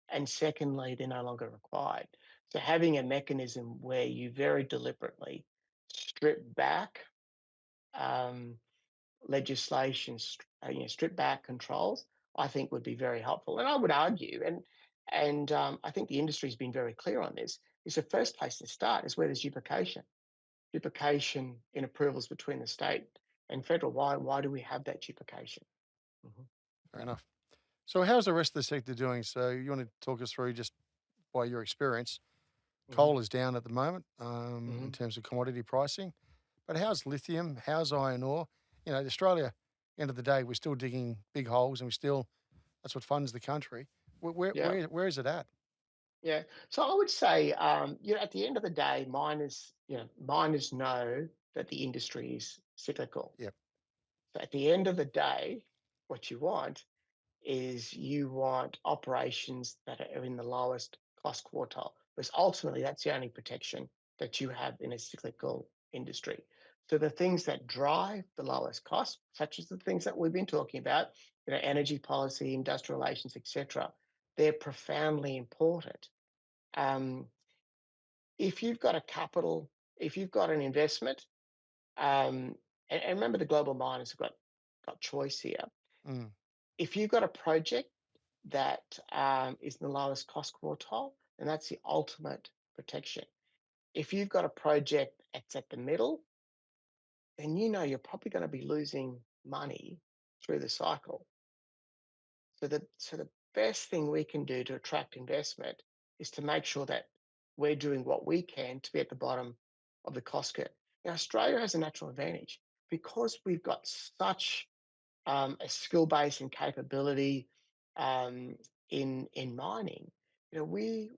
[SPEAKER 2] And secondly, they're no longer required. So having a mechanism where you very deliberately strip back um, legislation, strip back controls, I think would be very helpful. And I would argue, and I think the industry's been very clear on this, is the first place to start is where there's duplication in approvals between the state and federal. Why do we have that duplication? Mhm.
[SPEAKER 1] Fair enough. So, how's the rest of the sector doing? So, you want to talk us through just by your experience?
[SPEAKER 2] Mhm.
[SPEAKER 1] Coal is down at the moment in
[SPEAKER 2] Mhm.
[SPEAKER 1] terms of commodity pricing, but how's lithium? How's iron ore? Australia. End of the day, we're still digging big holes, and we still that's what funds the country. Where where
[SPEAKER 2] Yeah.
[SPEAKER 1] where, where is it at?
[SPEAKER 2] Yeah. So I would say, at the end of the day, miners know that the industry is cyclical.
[SPEAKER 1] Yep.
[SPEAKER 2] So at the end of the day, what you want operations that are in the lowest cost quartile, because ultimately that's the only protection that you have in a cyclical industry. So the things that drive the lowest cost, such as the things that we've been talking about, energy policy, industrial relations, etc., they're profoundly important. Um, if you've got a capital, if you've got an investment, and remember the global miners have got choice here.
[SPEAKER 1] Mm.
[SPEAKER 2] If you've got a project that is in the lowest cost quartile, then that's the ultimate protection. If you've got a project that's at the middle, then you're probably going to be losing money through the cycle. So the best thing we can do to attract investment is to make sure that we're doing what we can to be at the bottom of the cost curve. Now, Australia has a natural advantage because we've got such a skill base and capability um, in mining. And we're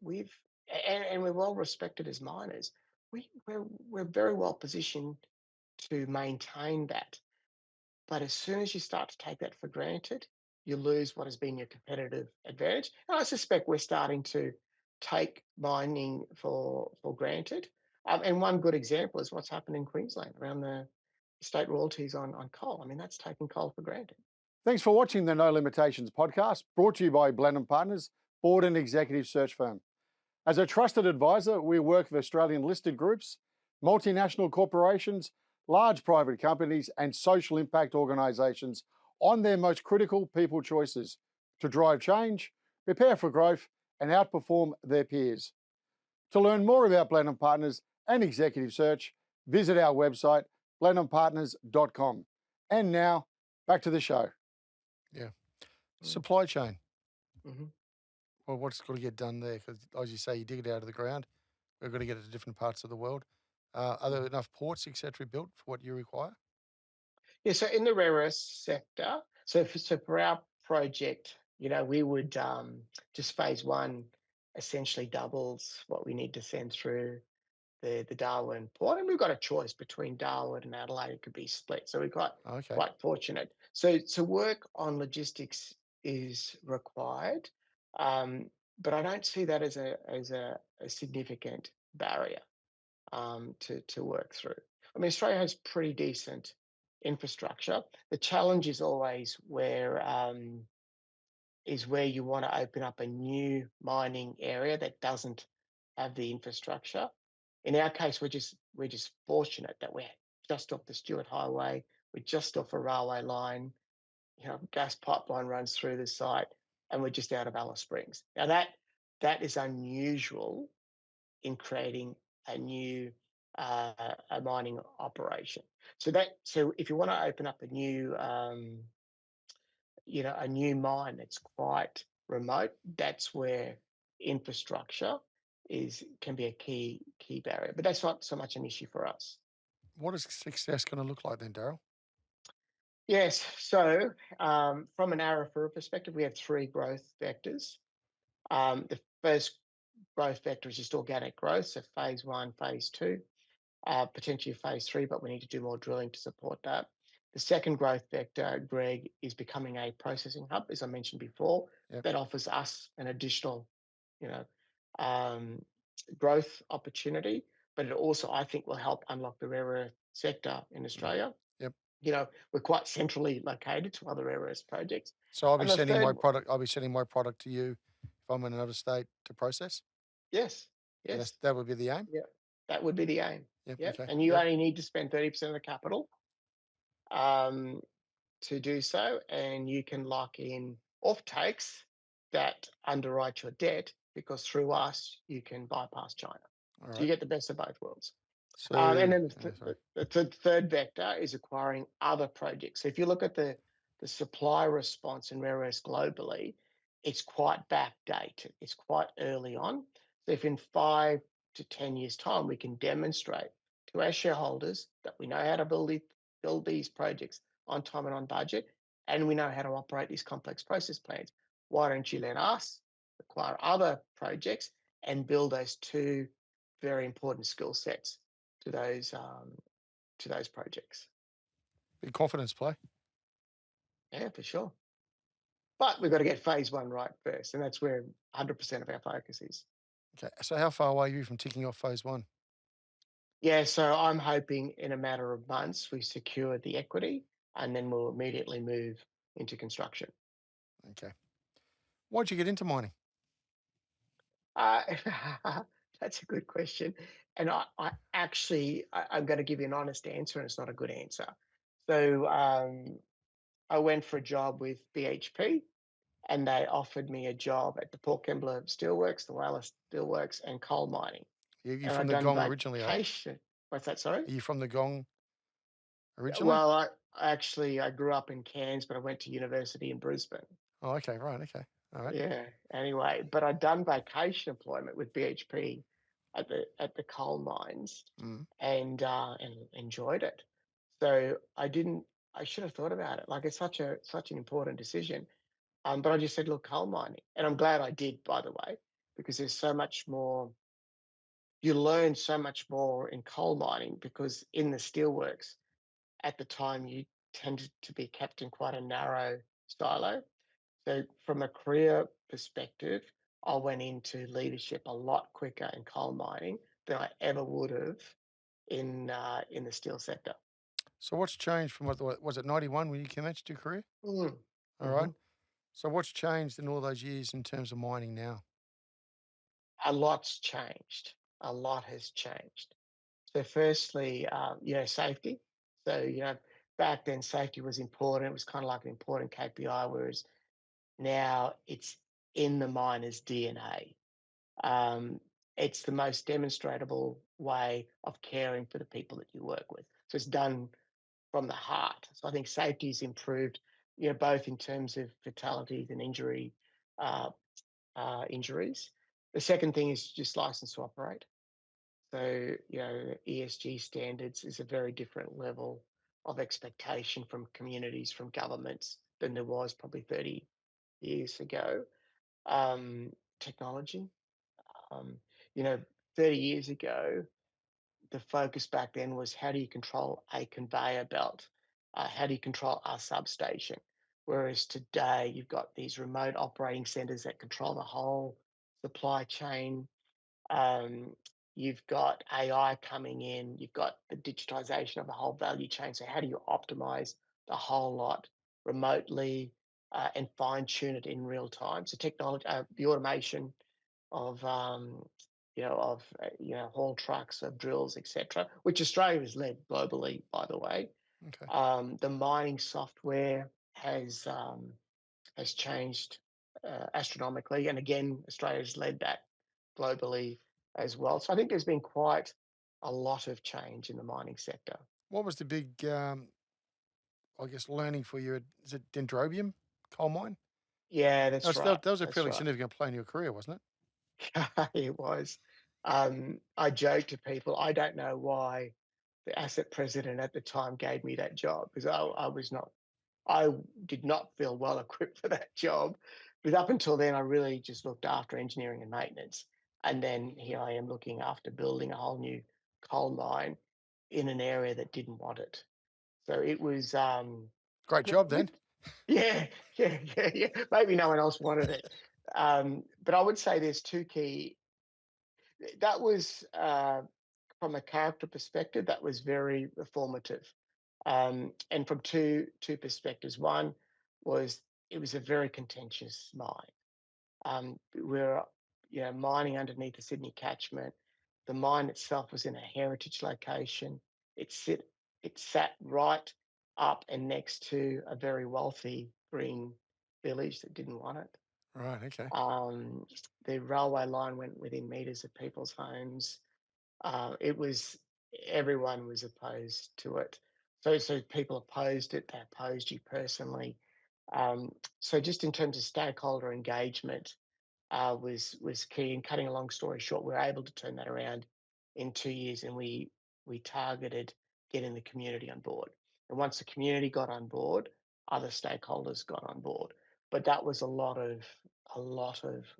[SPEAKER 2] well respected as miners. We're very well positioned to maintain that. But as soon as you start to take that for granted, you lose what has been your competitive advantage. And I suspect we're starting to take mining for granted. And one good example is what's happened in Queensland around the state royalties on coal. I mean, that's taking coal for granted.
[SPEAKER 1] Thanks for watching the No Limitations podcast, brought to you by Blenheim Partners, board and executive search firm. As a trusted advisor, we work with Australian listed groups, multinational corporations, large private companies, and social impact organisations on their most critical people choices to drive change, prepare for growth, and outperform their peers. To learn more about Blenheim Partners and executive search, visit our website, blenheimpartners.com. And now, back to the show. Yeah.
[SPEAKER 2] Mm.
[SPEAKER 1] Supply chain.
[SPEAKER 2] Mhm.
[SPEAKER 1] Well, what's got to get done there? Because, as you say, you dig it out of the ground. We've got to get it to different parts of the world. Are there
[SPEAKER 2] Mhm.
[SPEAKER 1] enough ports, etc., built for what you require?
[SPEAKER 2] Yeah, so in the rare earth sector, so for our project, we would just phase one essentially doubles what we need to send through the Darwin port, and we've got a choice between Darwin and Adelaide. It could be split, so we're quite
[SPEAKER 1] Okay.
[SPEAKER 2] quite fortunate. So work on logistics is required, um, but I don't see that as a significant barrier to work through. I mean, Australia has pretty decent infrastructure. The challenge is where you want to open up a new mining area that doesn't have the infrastructure. In our case, we're just fortunate that we're just off the Stuart Highway. We're just off a railway line. Gas pipeline runs through the site, and we're just out of Alice Springs. Now that is unusual in creating a new a mining operation. So if you want to open up a new mine that's quite remote, that's where infrastructure is can be a key barrier. But that's not so much an issue for us.
[SPEAKER 1] What is success going to look like then, Daryl?
[SPEAKER 2] Yes. So from an Arafura perspective, we have three growth vectors. The first growth vector is just organic growth, so phase one, phase two, potentially phase three, but we need to do more drilling to support that. The second growth vector, Greg, is becoming a processing hub, as I mentioned before,
[SPEAKER 1] Yep.
[SPEAKER 2] that offers us an additional, you know, um, growth opportunity. But it also, I think, will help unlock the rare earth sector in
[SPEAKER 1] Mm.
[SPEAKER 2] Australia.
[SPEAKER 1] Yep.
[SPEAKER 2] We're quite centrally located to other rare earth projects.
[SPEAKER 1] So I'll be
[SPEAKER 2] And the
[SPEAKER 1] sending my
[SPEAKER 2] third,
[SPEAKER 1] product. I'll be sending my product to you if I'm in another state to process,
[SPEAKER 2] yes,
[SPEAKER 1] and
[SPEAKER 2] yes,
[SPEAKER 1] that would be the aim.
[SPEAKER 2] yeah, that would be the aim.
[SPEAKER 1] Yep.
[SPEAKER 2] Yeah,
[SPEAKER 1] Okay.
[SPEAKER 2] and you
[SPEAKER 1] Yep.
[SPEAKER 2] only need to spend 30% of the capital. Um, to do so, and you can lock in off takes that underwrite your debt because through us you can bypass China.
[SPEAKER 1] All
[SPEAKER 2] So you
[SPEAKER 1] right.
[SPEAKER 2] get the best of both worlds. And
[SPEAKER 1] So,
[SPEAKER 2] then
[SPEAKER 1] sorry.
[SPEAKER 2] the third vector is acquiring other projects. So if you look at the supply response in rare earths globally, it's quite backdated. It's quite early on. So if in 5 to 10 years' time we can demonstrate to our shareholders that we know how to build these projects on time and on budget, and we know how to operate these complex process plants, why don't you let us acquire other projects and build those two very important skill sets to those projects.
[SPEAKER 1] Big confidence play.
[SPEAKER 2] Yeah, for sure. But we've got to get phase one right first, and that's where 100% of our focus is.
[SPEAKER 1] Okay. So how far away are you from ticking off phase one?
[SPEAKER 2] Yeah, so I'm hoping in a matter of months we secure the equity, and then we'll immediately move into construction.
[SPEAKER 1] Okay. Why'd you get into mining?
[SPEAKER 2] That's a good question, and I'm going to give you an honest answer, and it's not a good answer. So I went for a job with BHP, and they offered me a job at the Port Kembla Steelworks, the Whyalla Steelworks, and coal mining.
[SPEAKER 1] You
[SPEAKER 2] And
[SPEAKER 1] from
[SPEAKER 2] I'd
[SPEAKER 1] the
[SPEAKER 2] done
[SPEAKER 1] Gong originally, are you?
[SPEAKER 2] vacation. What's that? Sorry.
[SPEAKER 1] Are you from the Gong originally?
[SPEAKER 2] Well, I grew up in Cairns, but I went to university in Brisbane.
[SPEAKER 1] Oh, okay. Right. Okay. All right.
[SPEAKER 2] Yeah. Anyway, but I'd done vacation employment with BHP at the coal mines,
[SPEAKER 1] Mm.
[SPEAKER 2] and enjoyed it. So I didn't. I should have thought about it. Like it's such an important decision. But I just said, look, coal mining, and I'm glad I did, by the way, because there's so much more. You learn so much more in coal mining because in the steelworks at the time you tended to be kept in quite a narrow silo. So from a career perspective, I went into leadership a lot quicker in coal mining than I ever would have in the steel sector.
[SPEAKER 1] So what's changed from what was it 91 when you commenced your career?
[SPEAKER 2] Mm.
[SPEAKER 1] All right.
[SPEAKER 2] hmm
[SPEAKER 1] So what's changed in all those years in terms of mining now?
[SPEAKER 2] A lot's changed. A lot has changed. So firstly, safety. So, back then safety was important. It was kind of like an important KPI, whereas now it's in the miner's DNA. Um, it's the most demonstrable way of caring for the people that you work with. So it's done from the heart. So I think safety is improved, both in terms of fatalities and uh, injuries. The second thing is just license to operate. So, ESG standards is a very different level of expectation from communities, from governments than there was probably 30 years ago. Technology, um, you know, 30 years ago, the focus back then was how do you control a conveyor belt? How do you control a substation? Whereas today, you've got these remote operating centers that control the whole supply chain. um, you've got AI coming in, you've got the digitization of the whole value chain. So, how do you optimize the whole lot remotely and fine tune it in real time? So, technology, the automation of haul trucks, of drills, etc., which Australia has led globally, by the way.
[SPEAKER 1] Okay.
[SPEAKER 2] The mining software has changed astronomically. And again, Australia's led that globally as well. So I think there's been quite a lot of change in the mining sector.
[SPEAKER 1] What was the big, I guess, learning for you? Is it Dendrobium coal mine?
[SPEAKER 2] Yeah, that's right.
[SPEAKER 1] That was a
[SPEAKER 2] That's
[SPEAKER 1] fairly
[SPEAKER 2] right.
[SPEAKER 1] significant play in your career, wasn't it?
[SPEAKER 2] It was. I joke to people, I don't know why the asset president at the time gave me that job because I did not feel well equipped for that job. But up until then, I really just looked after engineering and maintenance. And then here I am looking after building a whole new coal mine in an area that didn't want it. So it was,
[SPEAKER 1] Great
[SPEAKER 2] but
[SPEAKER 1] job then.
[SPEAKER 2] yeah, yeah. Maybe no one else wanted it. But I would say there's two key. That was from a character perspective. That was very reformative, and from two perspectives. One was it was a very contentious mine. We're mining underneath the Sydney catchment. The mine itself was in a heritage location. It sit it sat right up and next to a very wealthy green village that didn't want it.
[SPEAKER 1] Right. Okay.
[SPEAKER 2] Um, the railway line went within meters of people's homes. It was everyone was opposed to it. So people opposed it. They opposed you personally. So just in terms of stakeholder engagement, was key. And cutting a long story short, we were able to turn that around in 2 years, and we targeted getting the community on board. And once the community got on board, other stakeholders got on board. But that was a lot of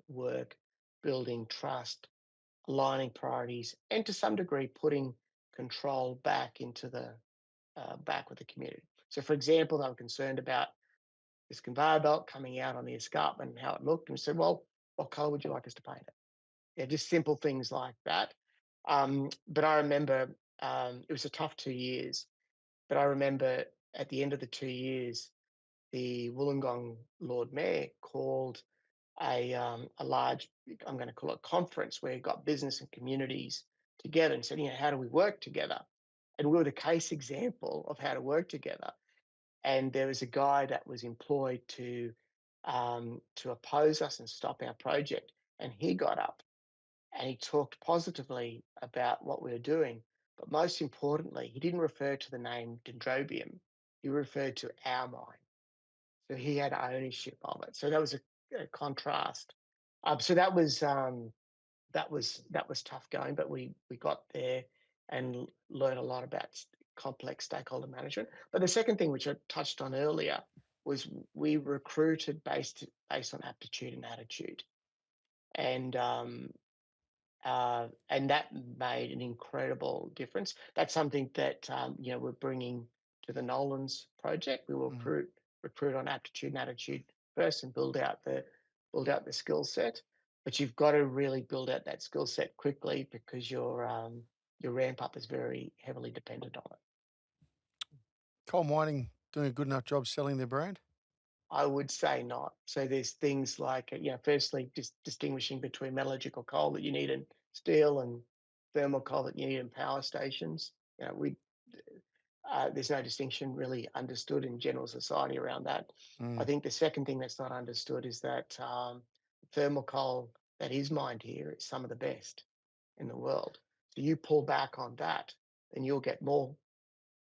[SPEAKER 2] work, building trust, aligning priorities, and to some degree putting control back with the community. So, for example, they were concerned about this conveyor belt coming out on the escarpment and how it looked, and we said, "Well, what color would you like us to paint it?" Yeah, just simple things like that. But I remember it was a tough 2 years. But I remember at the end of the 2 years, the Wollongong Lord Mayor called a large, I'm going to call it conference, where he got business and communities together and said, how do we work together? And we were the case example of how to work together. And there was a guy that was employed to oppose us and stop our project, and he got up and he talked positively about what we were doing. But most importantly, he didn't refer to the name Dendrobium. He referred to our mine. So he had ownership of it. So that was a contrast. So that was tough going, but we got there and learned a lot about complex stakeholder management. But the second thing, which I touched on earlier, was we recruited based on aptitude and attitude, and that made an incredible difference. That's something that we're bringing to the Nolans Project. We will
[SPEAKER 1] Mm.
[SPEAKER 2] recruit on aptitude and attitude first, and build out the skill set. But you've got to really build out that skill set quickly, because your ramp up is very heavily dependent on it.
[SPEAKER 1] Coal mining doing a good enough job selling their brand.
[SPEAKER 2] I would say not. So there's things like, firstly, just distinguishing between metallurgical coal that you need in steel and thermal coal that you need in power stations. There's no distinction really understood in general society around that. I
[SPEAKER 1] Mm.
[SPEAKER 2] think the second thing that's not understood is that thermal coal that is mined here is some of the best in the world. So you pull back on that, and you'll get more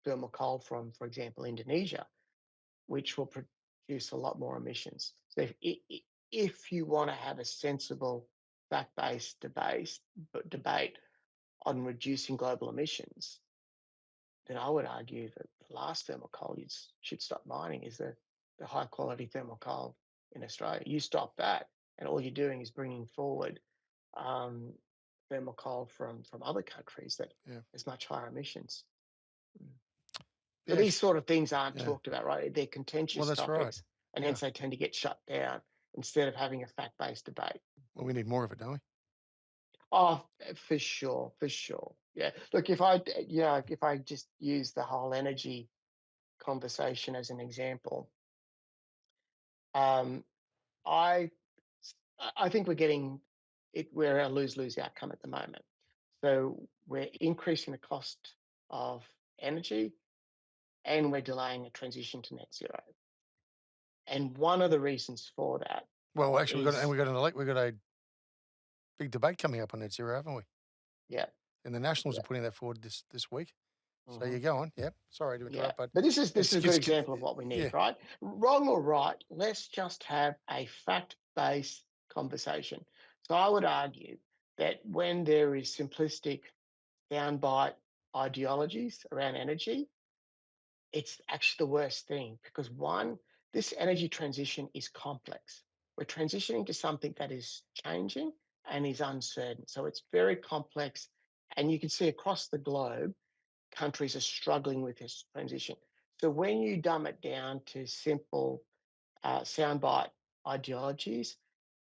[SPEAKER 2] thermal coal from, for example, Indonesia, which will produce a lot more emissions. So if you want to have a sensible fact-based debate on reducing global emissions, then I would argue that the last thermal coal you should stop mining is the high quality thermal coal in Australia. You stop that, and all you're doing is bringing forward um, thermal coal from other countries that
[SPEAKER 1] Yeah.
[SPEAKER 2] has much higher emissions. Mm. But
[SPEAKER 1] Yeah.
[SPEAKER 2] these sort of things aren't
[SPEAKER 1] Yeah.
[SPEAKER 2] talked about, right? They're
[SPEAKER 1] Well,
[SPEAKER 2] contentious
[SPEAKER 1] that's right.
[SPEAKER 2] topics, and
[SPEAKER 1] Yeah.
[SPEAKER 2] hence they tend to get shut down instead of having a fact-based debate.
[SPEAKER 1] Well, we need more of it, don't we?
[SPEAKER 2] Oh, for sure, for sure. Yeah. Look, if I just use the whole energy conversation as an example, um, I I think we're getting it. We're a lose-lose outcome at the moment. So we're increasing the cost of energy, and we're delaying a transition to net zero. And one of the reasons for that
[SPEAKER 1] Well, actually,
[SPEAKER 2] is,
[SPEAKER 1] we've got a big debate coming up on net zero, haven't we?
[SPEAKER 2] yeah,
[SPEAKER 1] And the Nationals
[SPEAKER 2] yeah,
[SPEAKER 1] are putting that forward this week. So
[SPEAKER 2] hmm
[SPEAKER 1] you go on. Yep. Sorry to
[SPEAKER 2] yeah.
[SPEAKER 1] interrupt, but
[SPEAKER 2] But this is a good
[SPEAKER 1] it's
[SPEAKER 2] example of what we
[SPEAKER 1] yeah.
[SPEAKER 2] need, right? Wrong or right, let's just have a fact-based conversation. So I would argue that when there is simplistic soundbite ideologies around energy, it's actually the worst thing, because one, this energy transition is complex. We're transitioning to something that is changing and is uncertain. So it's very complex. And you can see across the globe, countries are struggling with this transition. So when you dumb it down to simple soundbite ideologies,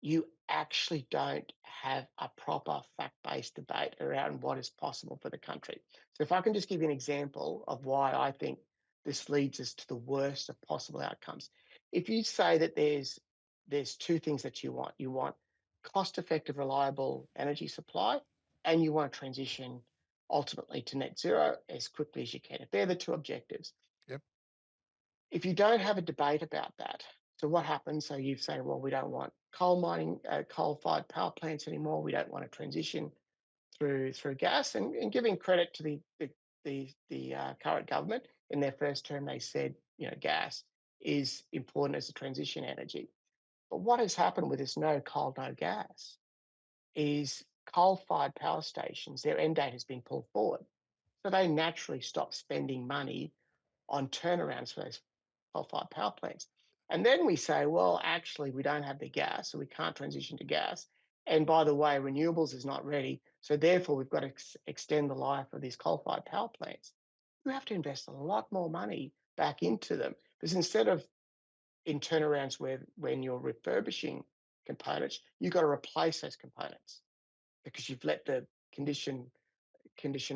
[SPEAKER 2] you actually don't have a proper fact based debate around what is possible for the country. So, if I can just give you an example of why I think this leads us to the worst of possible outcomes. If you say that there's two things that you want cost effective, reliable energy supply, and you want to transition ultimately to net zero as quickly as you can. If they're the two objectives,
[SPEAKER 1] Yep.
[SPEAKER 2] if you don't have a debate about that, so what happens? So you say, well, we don't want coal mining, coal-fired power plants anymore. We don't want to transition through gas. And giving credit to the current government in their first term, they said, gas is important as a transition energy. But what has happened with this no coal, no gas is coal-fired power stations. Their end date has been pulled forward, so they naturally stop spending money on turnarounds for those coal-fired power plants. And then we say, well, actually, we don't have the gas, so we can't transition to gas. And by the way, renewables is not ready. So therefore, we've got to extend the life of these coal-fired power plants. You have to invest a lot more money back into them because instead of in turnarounds where when you're refurbishing components, you've got to replace those components because you've let the condition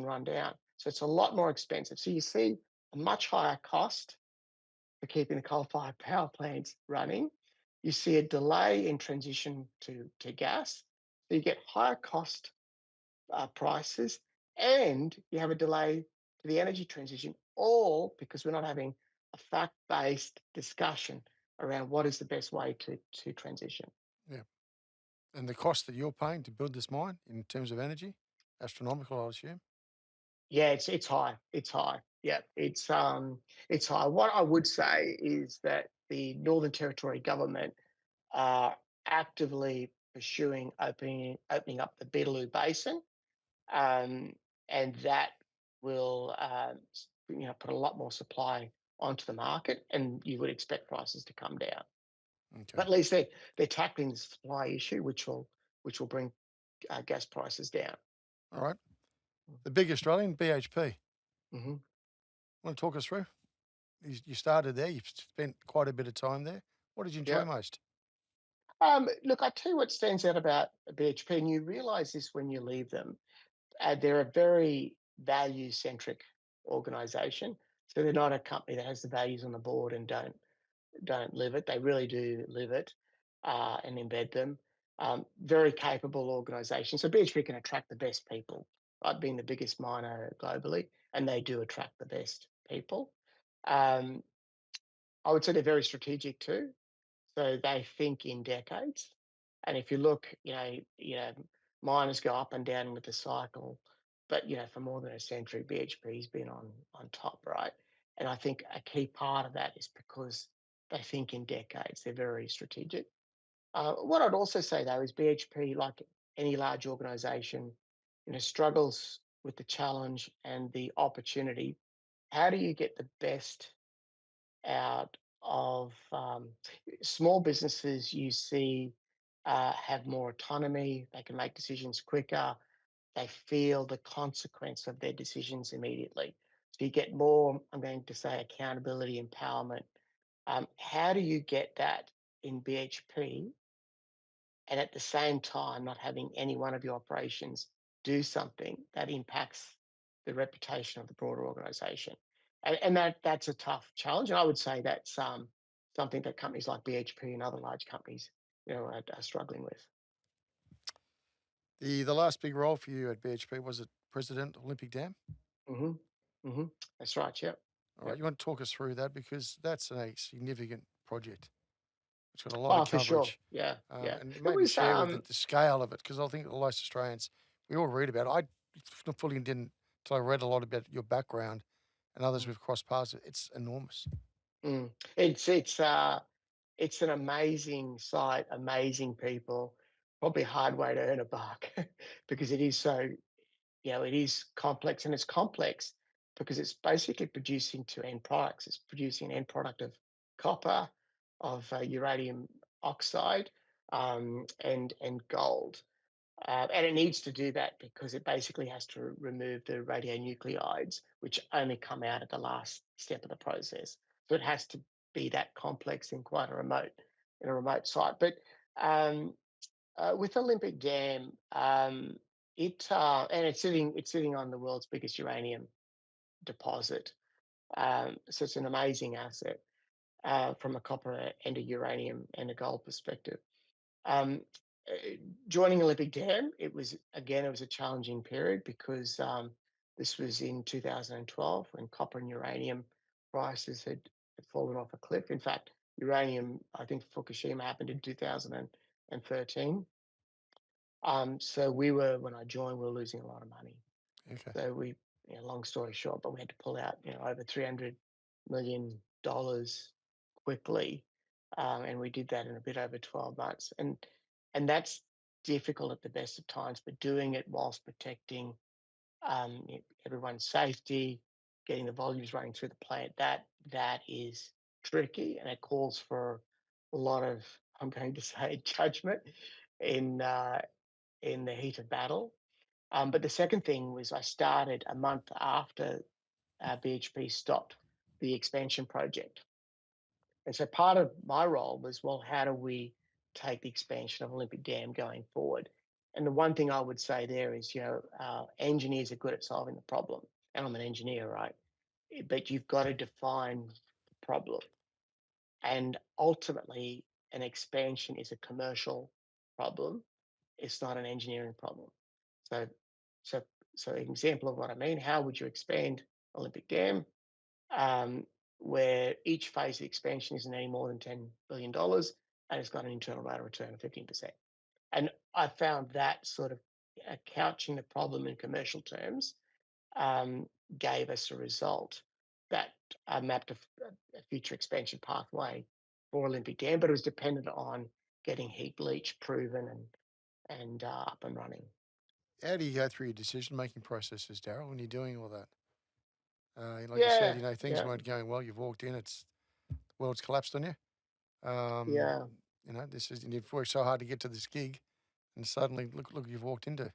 [SPEAKER 2] run down. So it's a lot more expensive. So you see a much higher cost for keeping the coal-fired power plants running. You see a delay in transition to gas. So you get higher cost prices, and you have a delay to the energy transition, all because we're not having a fact-based discussion around what is the best way to transition.
[SPEAKER 1] Yeah. And the cost that you're paying to build this mine in terms of energy, astronomical, I assume.
[SPEAKER 2] Yeah, it's high. It's high. Yeah, it's high. What I would say is that the Northern Territory government are actively pursuing opening up the Beetaloo Basin, um, and that will put a lot more supply onto the market, and you would expect prices to come down. But
[SPEAKER 1] Okay.
[SPEAKER 2] at least they're tackling the supply issue, which will bring gas prices down.
[SPEAKER 1] All right. The big Australian, BHP.
[SPEAKER 2] Mm-hmm.
[SPEAKER 1] Want to talk us through? You started there. You've spent quite a bit of time there. What did you enjoy
[SPEAKER 2] Yeah.
[SPEAKER 1] most?
[SPEAKER 2] Look, I tell you what stands out about BHP, and you realise this when you leave them. They're a very value-centric organisation, so they're not a company that has the values on the board and don't live it. They really do live it and embed them. Very capable organisation. So BHP can attract the best people, right? Being the biggest miner globally, and they do attract the best people. Um, I would say they're very strategic too. So they think in decades. And if you look, miners go up and down with the cycle, but for more than a century, BHP's been on top, right? And I think a key part of that is because they think in decades. They're very strategic. What I'd also say though is BHP, like any large organisation, struggles with the challenge and the opportunity. How do you get the best out of small businesses? You see have more autonomy, they can make decisions quicker, they feel the consequence of their decisions immediately, so you get more, I'm going to say, accountability, empowerment. How do you get that in BHP and at the same time not having any one of your operations do something that impacts the reputation of the broader organization? And that's a tough challenge. And I would say that's something that companies like BHP and other large companies are struggling with.
[SPEAKER 1] The last big role for you at BHP was it President Olympic Dam?
[SPEAKER 2] Hmm. Hmm. That's right. Yep.
[SPEAKER 1] All right,
[SPEAKER 2] Yep.
[SPEAKER 1] you want to talk us through that because that's a significant project. It's got a lot of
[SPEAKER 2] Oh, for sure.
[SPEAKER 1] coverage,
[SPEAKER 2] Yeah. Yeah.
[SPEAKER 1] and
[SPEAKER 2] It
[SPEAKER 1] maybe
[SPEAKER 2] was.
[SPEAKER 1] share with the scale of it because I think most Australians we all read about it. Fully didn't until I read a lot about your background and others we've crossed paths with. It's enormous.
[SPEAKER 2] Mm. It's an amazing site, amazing people, probably a hard way to earn a buck because it is so, it is complex, and it's complex because it's basically producing two end products. It's producing an end product of copper, of uranium oxide, and gold. And it needs to do that because it basically has to remove the radionuclides, which only come out at the last step of the process. So it has to be that complex in quite in a remote site. But um, with Olympic Dam, and it's sitting on the world's biggest uranium deposit. So it's an amazing asset from a copper and a uranium and a gold perspective. Um, uh, Joining Olympic Dam, it was a challenging period because this was in 2012 when copper and uranium prices had fallen off a cliff. In fact, uranium, I think Fukushima happened in 2013. So when I joined, we were losing a lot of money.
[SPEAKER 1] Okay.
[SPEAKER 2] So long story short, but we had to pull out, over $300 million quickly, and we did that in a bit over 12 months, and that's difficult at the best of times, but doing it whilst protecting everyone's safety, getting the volumes running through the plant, that is tricky, and it calls for a lot of, I'm going to say, judgment in in the heat of battle. But the second thing was I started a month after BHP stopped the expansion project. And so part of my role was, well, how do we take the expansion of Olympic Dam going forward? And the one thing I would say there is, engineers are good at solving the problem. And I'm an engineer, right? But you've got to define the problem. And ultimately, an expansion is a commercial problem. It's not an engineering problem. So, so, so an example of what I mean, how would you expand Olympic Dam? um, where each phase of expansion isn't any more than $10 billion and it's got an internal rate of return of 15%. And I found that sort of couching the problem in commercial terms um, gave us a result that mapped a future expansion pathway for Olympic Dam, but it was dependent on getting heap leach proven and up and running.
[SPEAKER 1] How do you go through your decision making processes, Darryl, when you're doing all that? Like you said,
[SPEAKER 2] Yeah,
[SPEAKER 1] things
[SPEAKER 2] yeah,
[SPEAKER 1] weren't going well. You've walked in, it's the world's collapsed on you.
[SPEAKER 2] yeah.
[SPEAKER 1] This is, and you've worked so hard to get to this gig, and suddenly, look, you've walked into.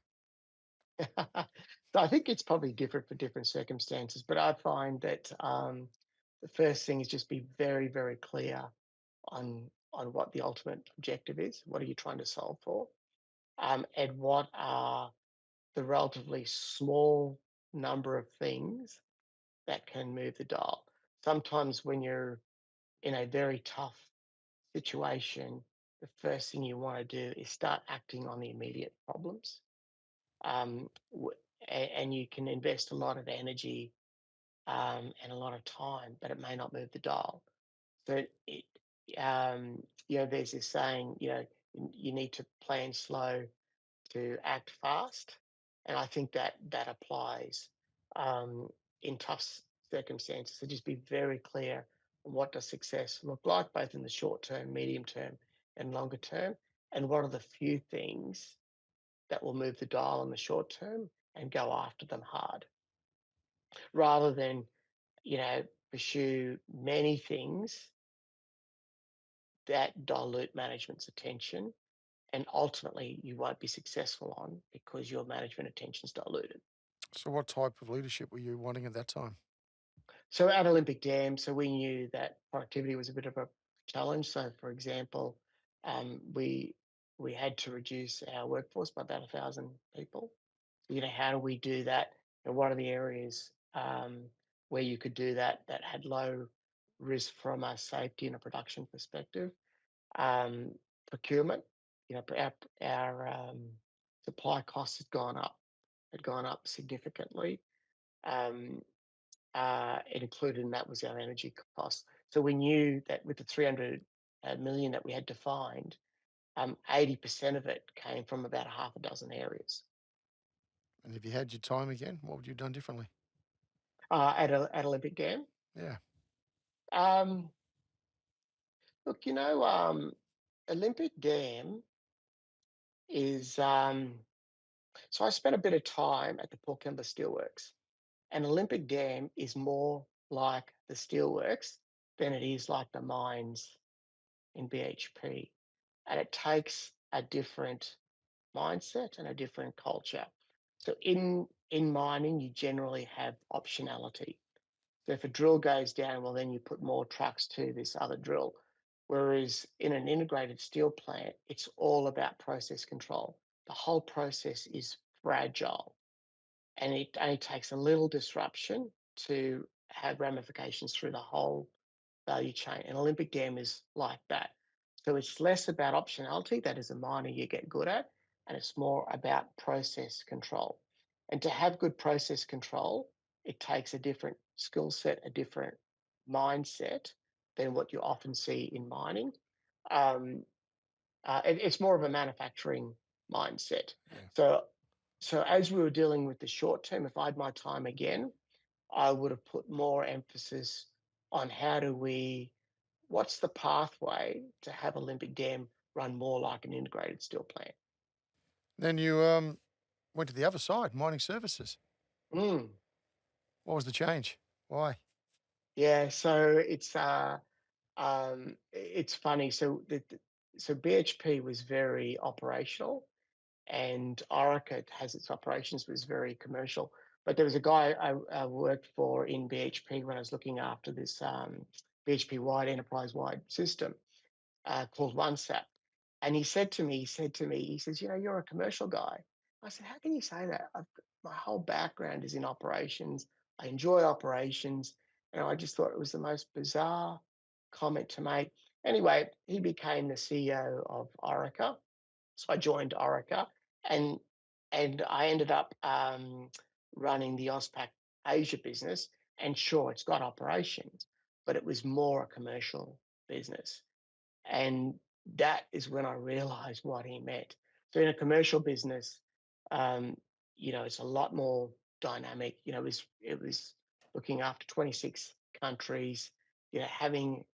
[SPEAKER 2] So I think it's probably different for different circumstances, but I find that the first thing is just be very, very clear on what the ultimate objective is. What are you trying to solve for? And what are the relatively small number of things that can move the dial? Sometimes when you're in a very tough situation, the first thing you want to do is start acting on the immediate problems um, and you can invest a lot of energy and a lot of time, but it may not move the dial. So there's this saying, you need to plan slow to act fast, and I think that applies um, in circumstances. So just be very clear on what does success look like, both in the short term, medium term, and longer term, and what are the few things that will move the dial in the short term and go after them hard rather than, pursue many things that dilute management's attention and ultimately you won't be successful on because your management attention is diluted.
[SPEAKER 1] So, what type of leadership were you wanting at that time?
[SPEAKER 2] So at Olympic Dam, so we knew that productivity was a bit of a challenge. So for example, we had to reduce our workforce by about 1,000 people. How do we do that? And what are the areas where you could do that that had low risk from a safety and a production perspective? Um, Procurement, our supply costs had gone up significantly. Um, it included, and that was our energy costs. So we knew that with the 300 million that we had defined, 80% of it came from about a half a dozen areas.
[SPEAKER 1] And if you had your time again, what would you have done differently?
[SPEAKER 2] At Olympic Dam.
[SPEAKER 1] Yeah.
[SPEAKER 2] Um, Look, Olympic Dam is so I spent a bit of time at the Port Kembla Steelworks, and Olympic Dam is more like the steelworks than it is like the mines in BHP, and it takes a different mindset and a different culture. So in mining, you generally have optionality. So if a drill goes down, well, then you put more trucks to this other drill. Whereas in an integrated steel plant, it's all about process control. The whole process is fragile, and it only takes a little disruption to have ramifications through the whole value chain. And Olympic Dam is like that. So it's less about optionality, that as a miner you get good at, and it's more about process control. And to have good process control, it takes a different skill set, a different mindset than what you often see in mining. Um, it's more of a manufacturing mindset.
[SPEAKER 1] Yeah.
[SPEAKER 2] So, so as we were dealing with the short term, if I had my time again, I would have put more emphasis on what's the pathway to have Olympic Dam run more like an integrated steel plant?
[SPEAKER 1] Then you went to the other side, mining services.
[SPEAKER 2] Mm,
[SPEAKER 1] What was the change? Why?
[SPEAKER 2] yeah, so it's funny. So BHP was very operational, and Orica has its operations was very commercial. But there was a guy I worked for in BHP when I was looking after this BHP wide enterprise wide system, called OneSap. And he says, you know, you're a commercial guy. I said, how can you say that? My whole background is in operations. I enjoy operations. And I just thought it was the most bizarre comment to make. Anyway, he became the CEO of Orica. So I joined Orica, and I ended up running the Auspac Asia business. And sure, it's got operations, but it was more a commercial business. And that is when I realized what he meant. So in a commercial business, um, it's a lot more dynamic. It was looking after 26 countries, having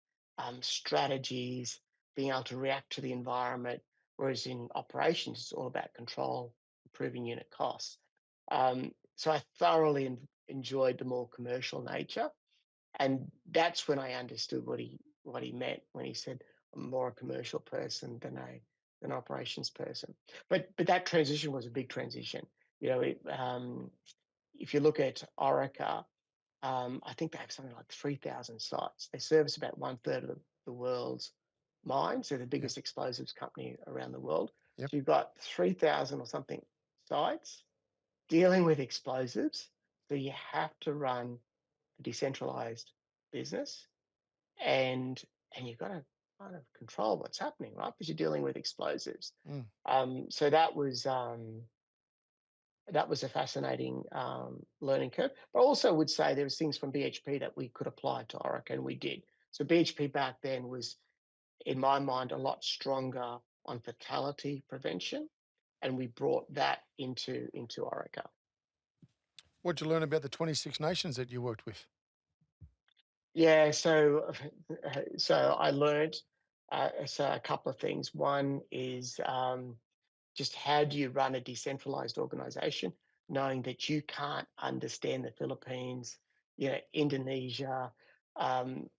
[SPEAKER 2] strategies, being able to react to the environment. Whereas in operations, it's all about control, improving unit costs. So I thoroughly enjoyed the more commercial nature, and that's when I understood what he meant when he said I'm more a commercial person than an operations person. But that transition was a big transition. If you look at Orica, I think they have something like 3,000 sites. They service about one third of the world's mines. They're the
[SPEAKER 1] Yep.
[SPEAKER 2] biggest explosives company around the world.
[SPEAKER 1] Yep.
[SPEAKER 2] So you've got 3,000 or something sites dealing with explosives. So you have to run a decentralized business, and you've got to kind of control what's happening, right? Because you're dealing with explosives.
[SPEAKER 1] Mm.
[SPEAKER 2] So that was a fascinating learning curve. But I also would say there was things from BHP that we could apply to Orica, and we did. So BHP back then was, in my mind, a lot stronger on fatality prevention, and we brought that into Orica.
[SPEAKER 1] What'd you learn about the 26 nations that you worked with?
[SPEAKER 2] Yeah, so I learned a couple of things. One is just how do you run a decentralized organization, knowing that you can't understand the Philippines, Indonesia, um,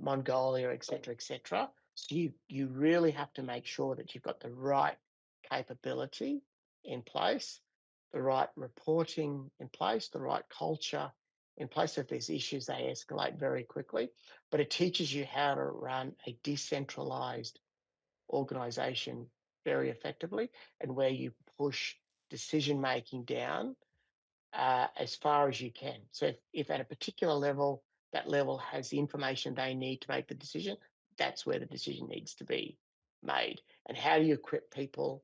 [SPEAKER 2] Mongolia, etc., etc. So you really have to make sure that you've got the right capability in place, the right reporting in place, the right culture in place. If there's issues, they escalate very quickly. But it teaches you how to run a decentralized organization very effectively, and where you push decision making down as far as you can. So if at a particular level, that level has the information they need to make the decision, that's where the decision needs to be made. And how do you equip people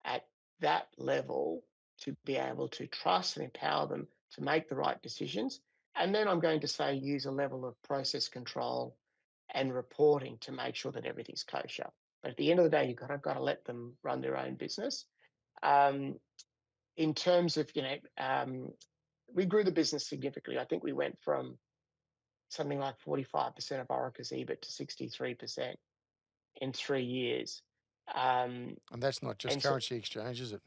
[SPEAKER 2] at that level to be able to trust and empower them to make the right decisions? And then I'm going to say use a level of process control and reporting to make sure that everything's kosher. But at the end of the day, you've got to let them run their own business. Um, in terms of, we grew the business significantly. I think we went from something like 45% of Orica's EBIT to 63% in 3 years. Um,
[SPEAKER 1] And that's not just
[SPEAKER 2] and so,
[SPEAKER 1] currency exchange, is it?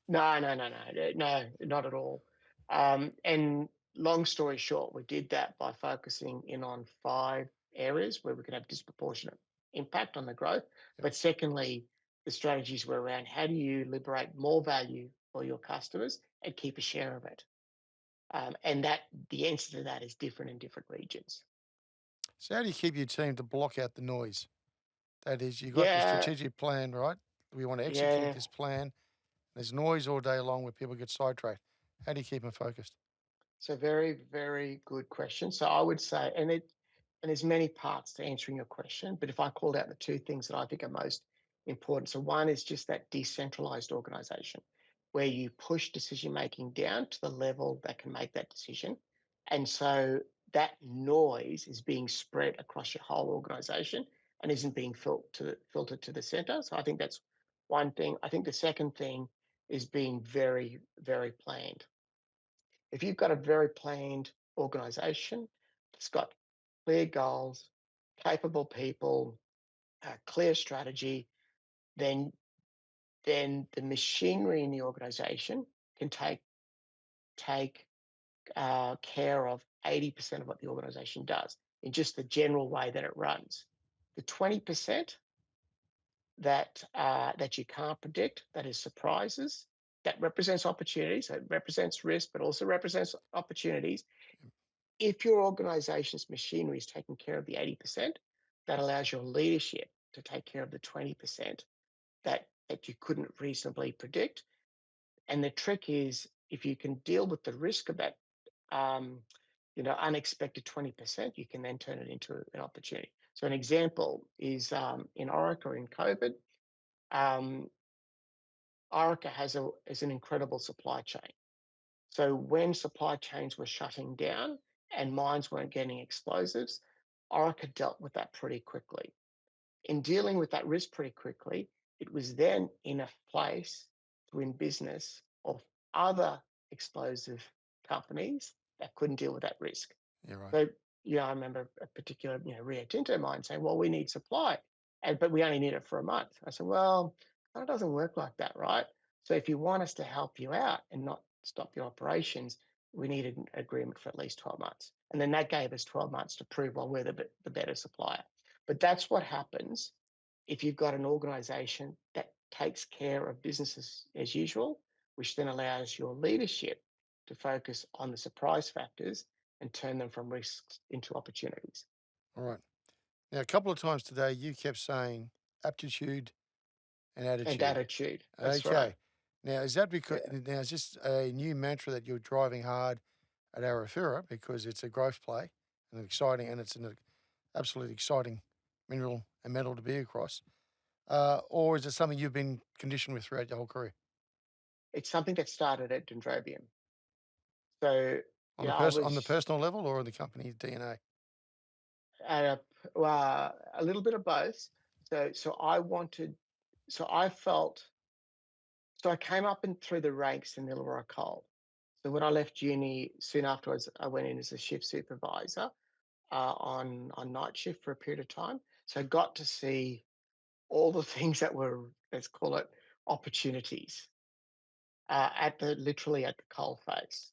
[SPEAKER 2] no, no, no, no, no, not at all. And long story short, we did that by focusing in on 5 areas where we could have disproportionate impact on the growth.
[SPEAKER 1] Yep.
[SPEAKER 2] But secondly, The strategies were around how do you liberate more value for your customers and keep a share of it. And that the answer to that is different in different regions.
[SPEAKER 1] So how do you keep your team to block out the noise? That is, you got the
[SPEAKER 2] Yeah,
[SPEAKER 1] strategic plan, right? We want to execute
[SPEAKER 2] yeah.
[SPEAKER 1] this plan. There's noise all day long where people get sidetracked. How do you keep them focused?
[SPEAKER 2] So very, very good question. So I would say, and there's many parts to answering your question, but if I called out the two things that I think are most important. So one is just that decentralized organization where you push decision making down to the level that can make that decision. And so that noise is being spread across your whole organization and isn't being filtered to the center. So I think that's one thing. I think the second thing is being very, very planned. If you've got a very planned organization that's got clear goals, capable people, a clear strategy, then the machinery in the organization can take care of 80% of what the organization does in just the general way that it runs. The 20% that you can't predict, that is surprises, that represents opportunities, that represents risk, but also represents opportunities. If your organization's machinery is taking care of the 80%, that allows your leadership to take care of the 20% that you couldn't reasonably predict. And the trick is if you can deal with the risk of that um, unexpected 20%, you can then turn it into an opportunity. So an example is in Orica in COVID. Um, Orica has an incredible supply chain. So when supply chains were shutting down and mines weren't getting explosives, Orica dealt with that pretty quickly. In dealing with that risk pretty quickly, it was then in a place to win business of other explosive companies that couldn't deal with that risk.
[SPEAKER 1] Yeah, right.
[SPEAKER 2] So, I remember a particular, Rio Tinto mine saying, well, we need supply, but we only need it for a month. I said, well, that doesn't work like that, right? So if you want us to help you out and not stop your operations, we need an agreement for at least 12 months. And then that gave us 12 months to prove, well, we're the better supplier. But that's what happens if you've got an organization that takes care of business as usual, which then allows your leadership to focus on the surprise factors and turn them from risks into opportunities.
[SPEAKER 1] All right. Now, a couple of times today, you kept saying aptitude and
[SPEAKER 2] And
[SPEAKER 1] attitude.
[SPEAKER 2] attitude. That's right.
[SPEAKER 1] Okay. Now, is that because
[SPEAKER 2] Yeah.
[SPEAKER 1] now is this a new mantra that you're driving hard at Arafura because it's a growth play and exciting, and it's an absolutely exciting mineral and metal to be across, or is it something you've been conditioned with throughout your whole career
[SPEAKER 2] It's something that started at Dendrobium. So,
[SPEAKER 1] on the
[SPEAKER 2] I
[SPEAKER 1] on the
[SPEAKER 2] was
[SPEAKER 1] personal level or in the company's DNA?
[SPEAKER 2] at a little bit of both. So I wanted, so I felt, so I came up and through the ranks in the Illawarra Coal. So when I left uni, soon afterwards, I went in as a shift supervisor on night shift for a period of time. So I got to see all the things that were, let's call it, opportunities at the literally at the coal face.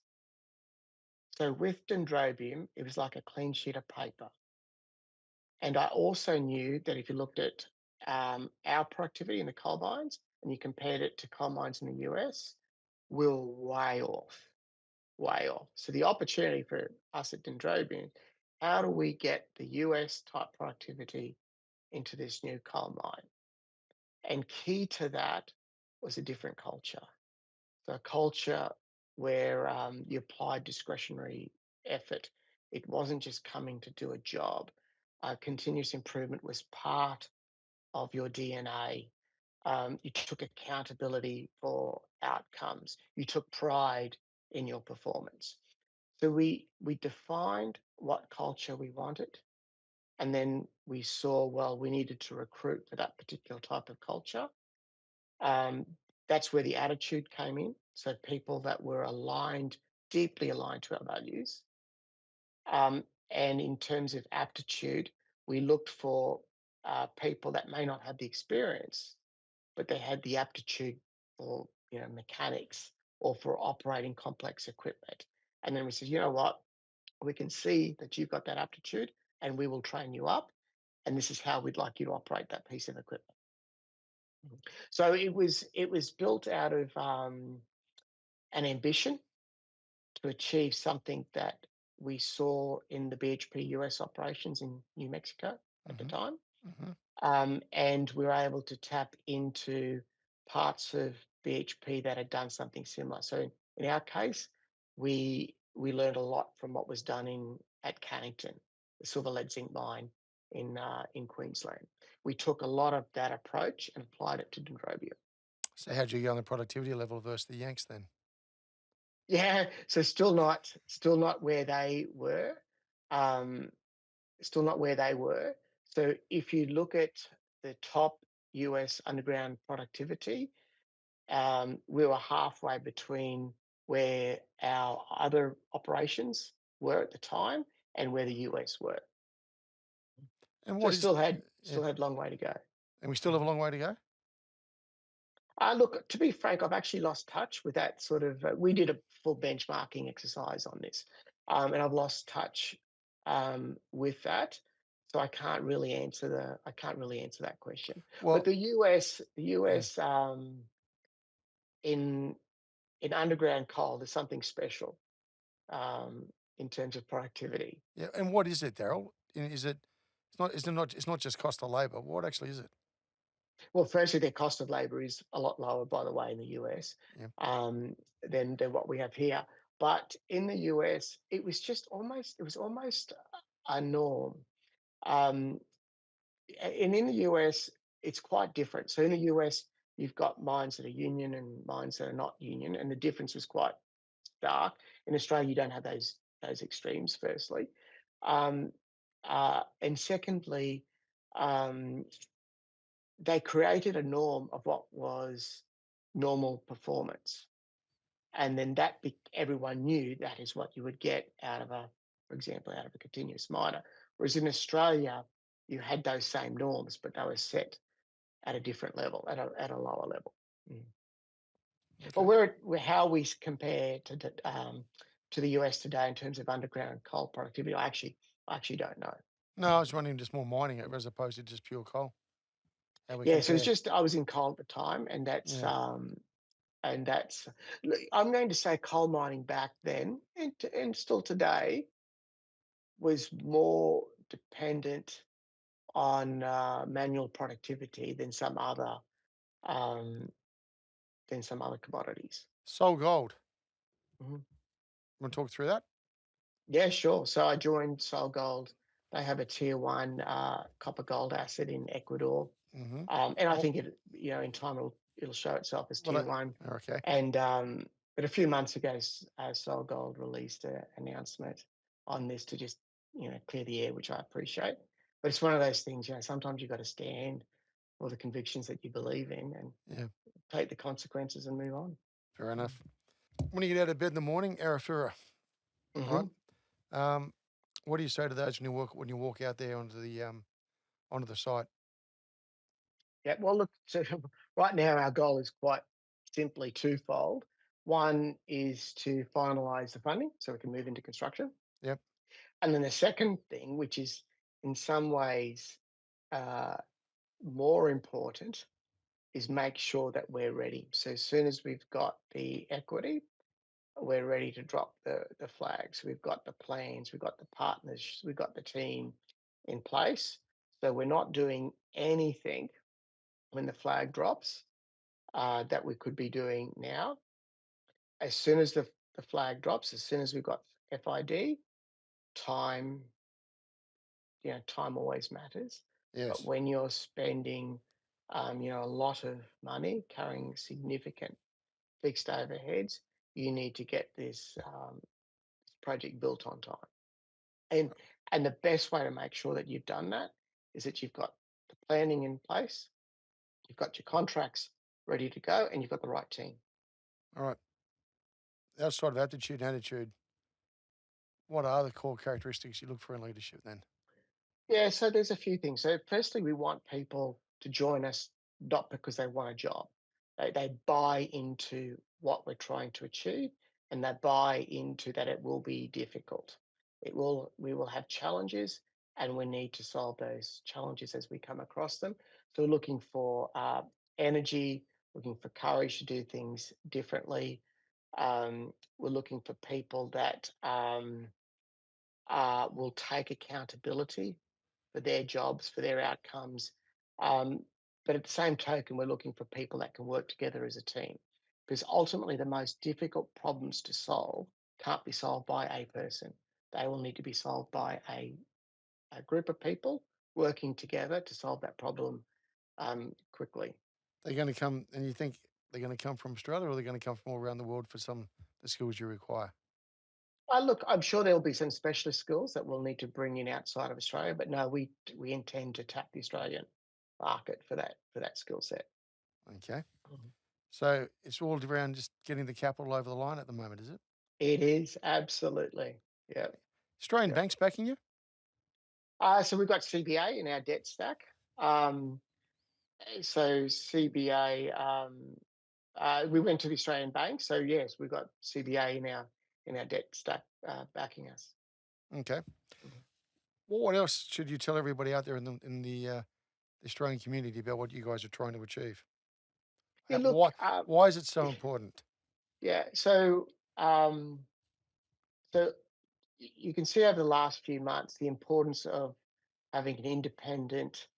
[SPEAKER 2] So with Dendrobium, it was like a clean sheet of paper. And I also knew that if you looked at our productivity in the coal mines and you compared it to coal mines in the US, we're way off, way off. So the opportunity for us at Dendrobium, how do we get the US type productivity into this new coal mine? And key to that was a different culture. So a culture where you applied discretionary effort. It wasn't just coming to do a job. Continuous improvement was part of your DNA. You took accountability for outcomes. You took pride in your performance. So we defined what culture we wanted, and then we saw, well, we needed to recruit for that particular type of culture. Um, that's where the attitude came in. So people that were aligned, deeply aligned to our values. And in terms of aptitude, we looked for people that may not have the experience, but they had the aptitude for mechanics or for operating complex equipment. And then we said, you know what, we can see that you've got that aptitude, and we will train you up. And this is how we'd like you to operate that piece of equipment. So it was built out of an ambition to achieve something that we saw in the BHP US operations in New Mexico at the
[SPEAKER 1] Mhm,
[SPEAKER 2] time.
[SPEAKER 1] mhm.
[SPEAKER 2] And we were able to tap into parts of BHP that had done something similar. So in our case, we learned a lot from what was done in at Cannington, the silver lead zinc mine in Queensland. We took a lot of that approach and applied it to Dendrobia.
[SPEAKER 1] So how'd you go on the productivity level versus the Yanks then?
[SPEAKER 2] Yeah, so still not where they were. Um, Still not where they were. So if you look at the top US underground productivity, we were halfway between where our other operations were at the time and where the US were.
[SPEAKER 1] And
[SPEAKER 2] So
[SPEAKER 1] what is yeah,
[SPEAKER 2] still had long way to go.
[SPEAKER 1] and we still have a
[SPEAKER 2] Mhm.
[SPEAKER 1] long way to go?
[SPEAKER 2] Look, to be frank, I've actually lost touch with that sort of. We did a full benchmarking exercise on this, and I've lost touch with that. So I can't really answer that question. But
[SPEAKER 1] Well,
[SPEAKER 2] the
[SPEAKER 1] yeah,
[SPEAKER 2] US in underground coal, there's something special in terms of productivity.
[SPEAKER 1] yeah, and what is it, Daryl? Is it it's not just cost of labor, what actually is it?
[SPEAKER 2] Well, firstly, their cost of labor is a lot lower, by the way, in the US
[SPEAKER 1] Yeah,
[SPEAKER 2] than what we have here. But in the US, it was almost a norm. Um, and in the US, it's quite different. So in the US, you've got mines that are union and mines that are not union, and the difference was quite stark. In Australia, you don't have those extremes. Firstly, um, and secondly, um, they created a norm of what was normal performance. And then everyone knew that is what you would get out of for example, out of a continuous miner. Whereas in Australia, you had those same norms, but they were set at a different level, at a lower level. Mm. But
[SPEAKER 1] okay.
[SPEAKER 2] how we compare to the US today in terms of underground coal productivity, I actually don't know.
[SPEAKER 1] No, I was wondering just more mining it as opposed to just pure coal, how we
[SPEAKER 2] Yeah, so it's
[SPEAKER 1] compare.
[SPEAKER 2] just I was in coal at the time,
[SPEAKER 1] Yeah.
[SPEAKER 2] and that's look, I'm going to say coal mining back then and still today was more dependent on manual productivity um, than some other commodities.
[SPEAKER 1] Soul Gold,
[SPEAKER 2] Mhm.
[SPEAKER 1] wanna talk through that?
[SPEAKER 2] Yeah, sure. So I joined Sol Gold. They have a tier one copper gold asset in Ecuador,
[SPEAKER 1] Mhm.
[SPEAKER 2] and I
[SPEAKER 1] Oh,
[SPEAKER 2] think in time it'll show itself as
[SPEAKER 1] well,
[SPEAKER 2] tier one.
[SPEAKER 1] okay.
[SPEAKER 2] And but a few months ago, Sol Gold released an announcement on this to just clear the air, which I appreciate. But it's one of those things, sometimes you've got to stand for the convictions that you believe in and
[SPEAKER 1] Yeah,
[SPEAKER 2] take the consequences and move on.
[SPEAKER 1] fair
[SPEAKER 2] Mm.
[SPEAKER 1] enough. When you get out of bed in the morning, Arafura, right?
[SPEAKER 2] Mhm.
[SPEAKER 1] Um, what do you say to those when you walk out there onto the site?
[SPEAKER 2] Yeah, well, look, so right now our goal is quite simply twofold. One is to finalise the funding so we can move into construction.
[SPEAKER 1] Yep,
[SPEAKER 2] And then the second thing, which is in some ways uh, more important, is make sure that we're ready. So as soon as we've got the equity, we're ready to drop the flags. We've got the plans, we've got the partners, we've got the team in place. So we're not doing anything when the flag drops that we could be doing now. As soon as the flag drops, as soon as we've got FID, time, time always matters. But
[SPEAKER 1] yes.
[SPEAKER 2] when you're spending, a lot of money carrying significant fixed overheads, you need to get this project built on time. And and the best way to make sure that you've done that is that you've got the planning in place, you've got your contracts ready to go, and you've got the right team.
[SPEAKER 1] All right. Outside of aptitude and attitude, what are the core characteristics you look for in leadership then?
[SPEAKER 2] Yeah, so there's a few things. So firstly, we want people to join us not because they want a job. They buy into what we're trying to achieve and they buy into that it will be difficult. We will have challenges and we need to solve those challenges as we come across them. So we're looking for energy, looking for courage to do things differently. We're looking for people that will take accountability for their jobs, for their outcomes. Um, but at the same token, we're looking for people that can work together as a team, because ultimately the most difficult problems to solve can't be solved by a person. They will need to be solved by a group of people working together to solve that problem quickly.
[SPEAKER 1] They're going to come, and you think they're going to come from Australia, or they're going to come from all around the world for some the skills you require?
[SPEAKER 2] Look, I'm sure there'll be some specialist skills that we'll need to bring in outside of Australia, but no, we intend to tap the Australian market for that skill set.
[SPEAKER 1] Okay.
[SPEAKER 2] Mhm.
[SPEAKER 1] So it's all around just getting the capital over the line at the moment, is it?
[SPEAKER 2] It is absolutely, yeah,
[SPEAKER 1] Australian
[SPEAKER 2] yeah.
[SPEAKER 1] banks backing you?
[SPEAKER 2] So we've got CBA in our debt stack. Um, so CBA, we went to the Australian bank. So yes, we've got CBA in our debt stack backing us.
[SPEAKER 1] Okay.
[SPEAKER 2] Mhm.
[SPEAKER 1] Well, what else should you tell everybody out there in the Australian community about what you guys are trying to achieve?
[SPEAKER 2] Yeah, look,
[SPEAKER 1] Why is it so important?
[SPEAKER 2] yeah. Um, so you can see over the last few months the importance of having an independent,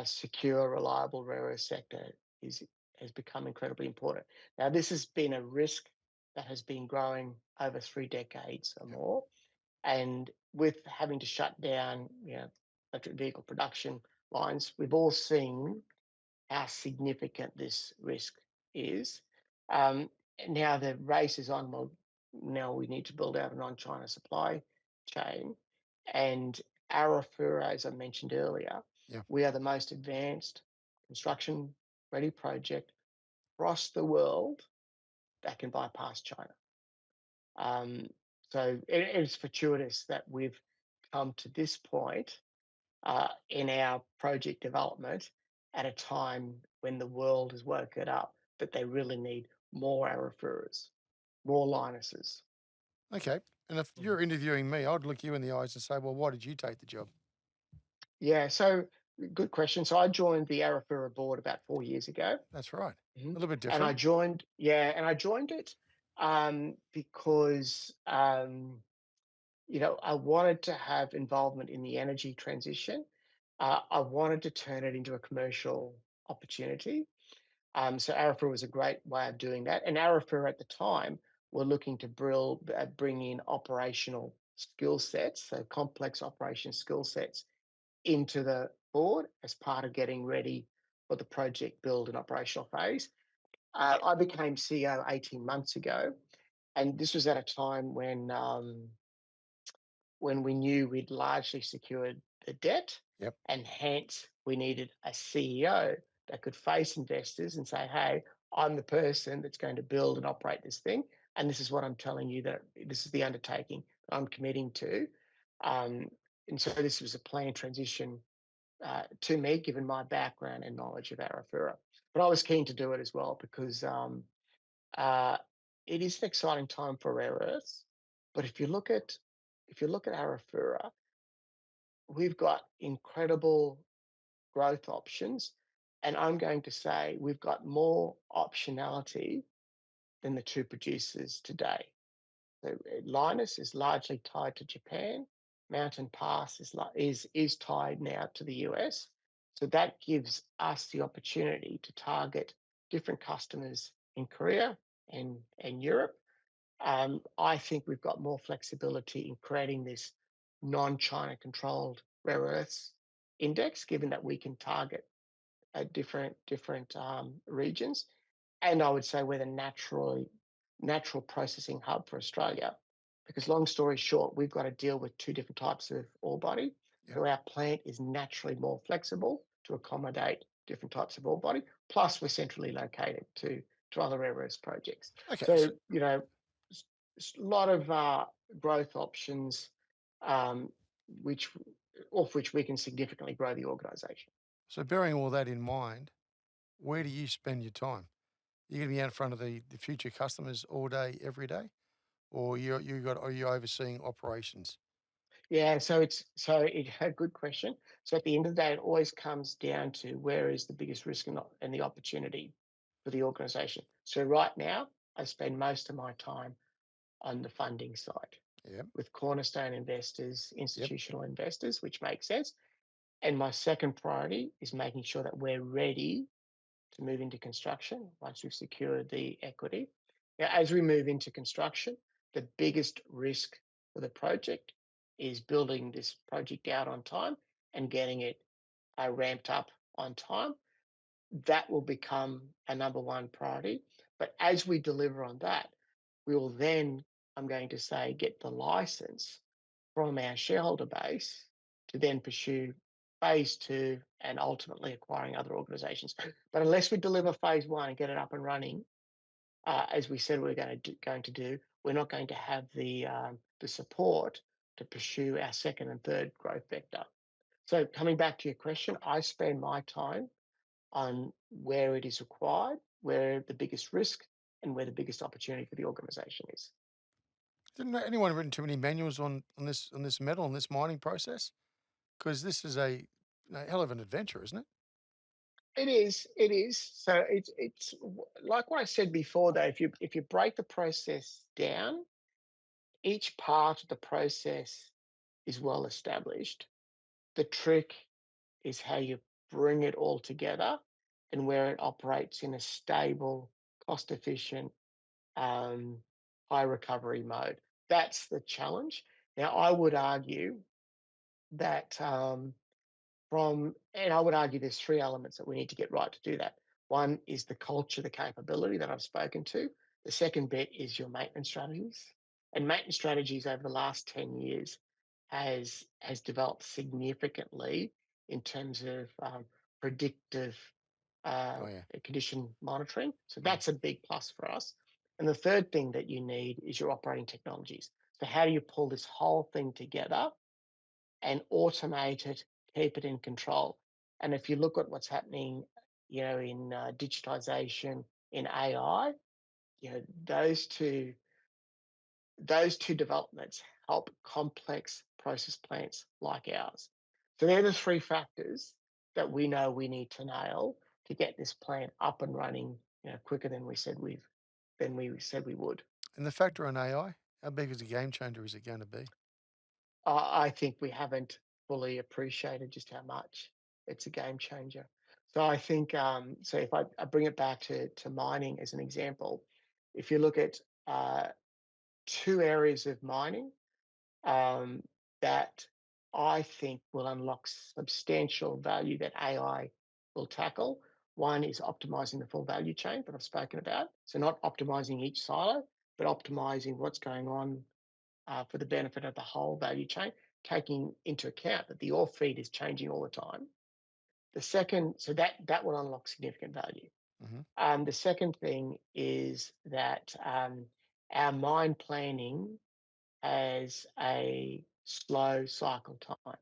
[SPEAKER 2] secure, reliable rare earth sector is has become incredibly important. Now, this has been a risk that has been growing over 3 decades or
[SPEAKER 1] Yep.
[SPEAKER 2] more, and with having to shut down, electric vehicle production lines, we've all seen how significant this risk is. Um, Now the race is on. Well, now we need to build out a non-China supply chain, and Arafura, as I mentioned earlier,
[SPEAKER 1] Yeah.
[SPEAKER 2] we are the most advanced construction-ready project across the world that can bypass China. Um, so it's fortuitous that we've come to this point in our project development at a time when the world has woken up that they really need more Arafuras, more Linuses.
[SPEAKER 1] Okay. And if
[SPEAKER 2] Mhm.
[SPEAKER 1] you're interviewing me, I'd look you in the eyes and say, well, why did you take the job?
[SPEAKER 2] Yeah, so good question. So I joined the Arafura board about 4 years ago.
[SPEAKER 1] That's right. A
[SPEAKER 2] Mhm.
[SPEAKER 1] little bit
[SPEAKER 2] And
[SPEAKER 1] different.
[SPEAKER 2] I joined it because I wanted to have involvement in the energy transition. I wanted to turn it into a commercial opportunity. So Arafura was a great way of doing that. And Arafura at the time were looking to bring in operational skill sets, so complex operation skill sets into the board as part of getting ready for the project build and operational phase. I became CEO 18 months ago, and this was at a time when we knew we'd largely secured the debt,
[SPEAKER 1] Yep.
[SPEAKER 2] and hence we needed a CEO that could face investors and say, "Hey, I'm the person that's going to build and operate this thing, and this is what I'm telling you that this is the undertaking that I'm committing to." Um, and so this was a planned transition to me, given my background and knowledge of Arafura. But I was keen to do it as well because uh, it is an exciting time for rare earths. But if you look at Arafura, we've got incredible growth options, and I'm going to say we've got more optionality than the two producers today. So Linus is largely tied to Japan. Mountain Pass is tied now to the US. So that gives us the opportunity to target different customers in Korea and Europe. I think we've got more flexibility in creating this non-China controlled rare earths index, given that we can target different regions. And I would say we're the natural processing hub for Australia, because long story short, we've got to deal with two different types of ore body.
[SPEAKER 1] Yep.
[SPEAKER 2] So our plant is naturally more flexible to accommodate different types of ore body. Plus, we're centrally located to other rare earths projects.
[SPEAKER 1] Okay.
[SPEAKER 2] So a lot of growth options, um, which off which we can significantly grow the organisation.
[SPEAKER 1] So bearing all that in mind, where do
[SPEAKER 2] Mhm.
[SPEAKER 1] you spend your time? You're going to be out in front of the future customers all day, every day, or are you overseeing operations?
[SPEAKER 2] Yeah, a good question. So at the end of the day, it always comes down to where is the biggest risk and the opportunity for the organization. So right now, I spend most of my time on the funding side
[SPEAKER 1] Yep,
[SPEAKER 2] with cornerstone investors,
[SPEAKER 1] yep.
[SPEAKER 2] institutional investors, which makes sense. And my second priority is making sure that we're ready to move into construction once we've secured the equity. Now, as we move into construction, the biggest risk for the project is building this project out on time and getting it ramped up on time. That will become a number one priority. But as we deliver on that, we will then, I'm going to say, get the license from our shareholder base to then pursue phase two and ultimately acquiring other organizations. But unless we deliver phase one and get it up and running, as we said we're going to do, we're not going to have the support to pursue our second and third growth vector. So coming back to your question, I spend my time on where it is required, where the biggest risk, and where the biggest opportunity for the organization is.
[SPEAKER 1] Didn't anyone written too many manuals on this metal, on this mining process? Because this is a hell of an adventure, isn't it?
[SPEAKER 2] It is. It is. So like what I said before, though. If you break the process down, each part of the process is well established. The trick is how you bring it all together and where it operates in a stable, cost efficient, um, high recovery mode. That's the challenge. Now, I would argue that and I would argue there's three elements that we need to get right to do that. One is the culture, the capability that I've spoken to. The second bit is your maintenance strategies. And maintenance strategies over the last 10 years has developed significantly in terms of predictive uh,
[SPEAKER 1] Oh, yeah.
[SPEAKER 2] condition monitoring. So
[SPEAKER 1] Mm.
[SPEAKER 2] that's a big plus for us. And the third thing that you need is your operating technologies. So how do you pull this whole thing together and automate it, keep it in control? And if you look at what's happening, in digitization, in AI, those two developments help complex process plants like ours. So they're the three factors that we know we need to nail to get this plant up and running, quicker than we said we would.
[SPEAKER 1] And the factor on AI, how big is a game changer is it going to be?
[SPEAKER 2] I think we haven't fully appreciated just how much it's a game changer. So I think, so if I bring it back to mining as an example, if you look at two areas of mining um, that I think will unlock substantial value that AI will tackle. One is optimizing the full value chain that I've spoken about. So, not optimizing each silo, but optimizing what's going on for the benefit of the whole value chain, taking into account that the ore feed is changing all the time. The second, so that will unlock significant value.
[SPEAKER 1] Hmm.
[SPEAKER 2] The second thing is that our mine planning as a slow cycle time.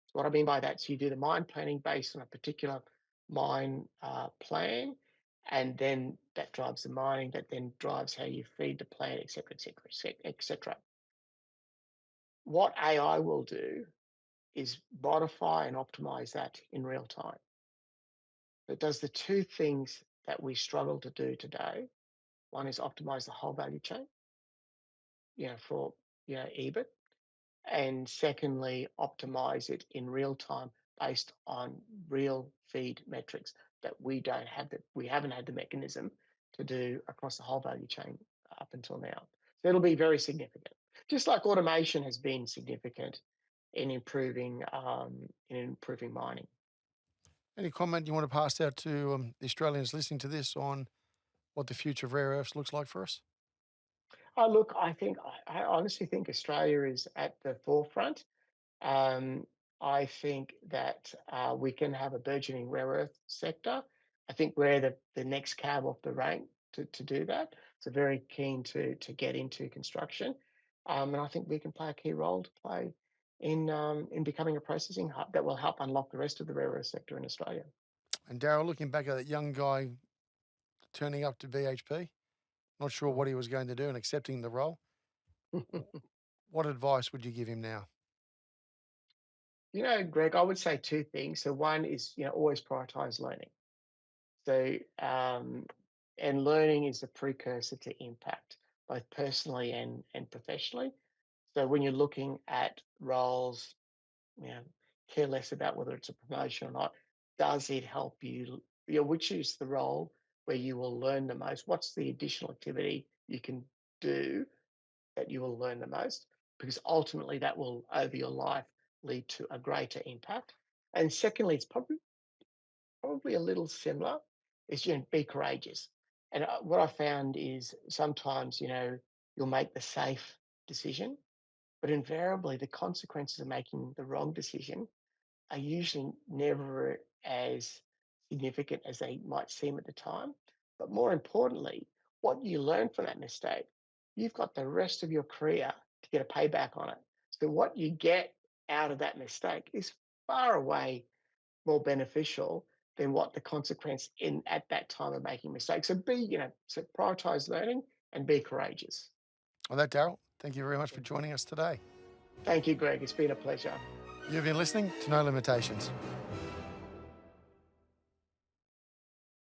[SPEAKER 2] So what I mean by that, so you do the mine planning based on a particular mine plan, and then that drives the mining, that then drives how you feed the plant, et cetera, et cetera, et cetera. What AI will do is modify and optimize that in real time. It does the two things that we struggle to do today. One is optimize the whole value chain, for EBIT, and secondly, optimize it in real time based on real feed metrics that we haven't had the mechanism to do across the whole value chain up until now. So it'll be very significant. Just like automation has been significant in improving mining.
[SPEAKER 1] Any comment you want to pass out to the Australians listening to this on what the future of rare earths looks like for us?
[SPEAKER 2] Oh, look, I honestly think Australia is at the forefront. Um, I think that we can have a burgeoning rare earth sector. I think we're the next cab off the rank to do that. So very keen to get into construction, and I think we can play a key role to play in becoming a processing hub that will help unlock the rest of the rare earth sector in Australia.
[SPEAKER 1] And Darryl, looking back at that young guy turning up to BHP, not sure what he was going to do and accepting the role, what advice would you give him now?
[SPEAKER 2] Greg, I would say two things. So one is, always prioritize learning. So, and learning is a precursor to impact, both personally and professionally. So when you're looking at roles, you know, care less about whether it's a promotion or not. Does it help you? Which is the role where you will learn the most? What's the additional activity you can do that you will learn the most? Because ultimately, that will over your life lead to a greater impact. And secondly, it's probably a little similar. Is be courageous. And what I found is sometimes you'll make the safe decision, but invariably the consequences of making the wrong decision are usually never as significant as they might seem at the time. But more importantly, what you learn from that mistake, you've got the rest of your career to get a payback on it. So what you get out of that mistake is far away more beneficial than what the consequence in at that time of making mistakes. So so prioritize learning and be courageous.
[SPEAKER 1] On that, Darryl, thank you very much for joining us today.
[SPEAKER 2] Thank you, Greg. It's been a pleasure.
[SPEAKER 1] You've been listening to No Limitations.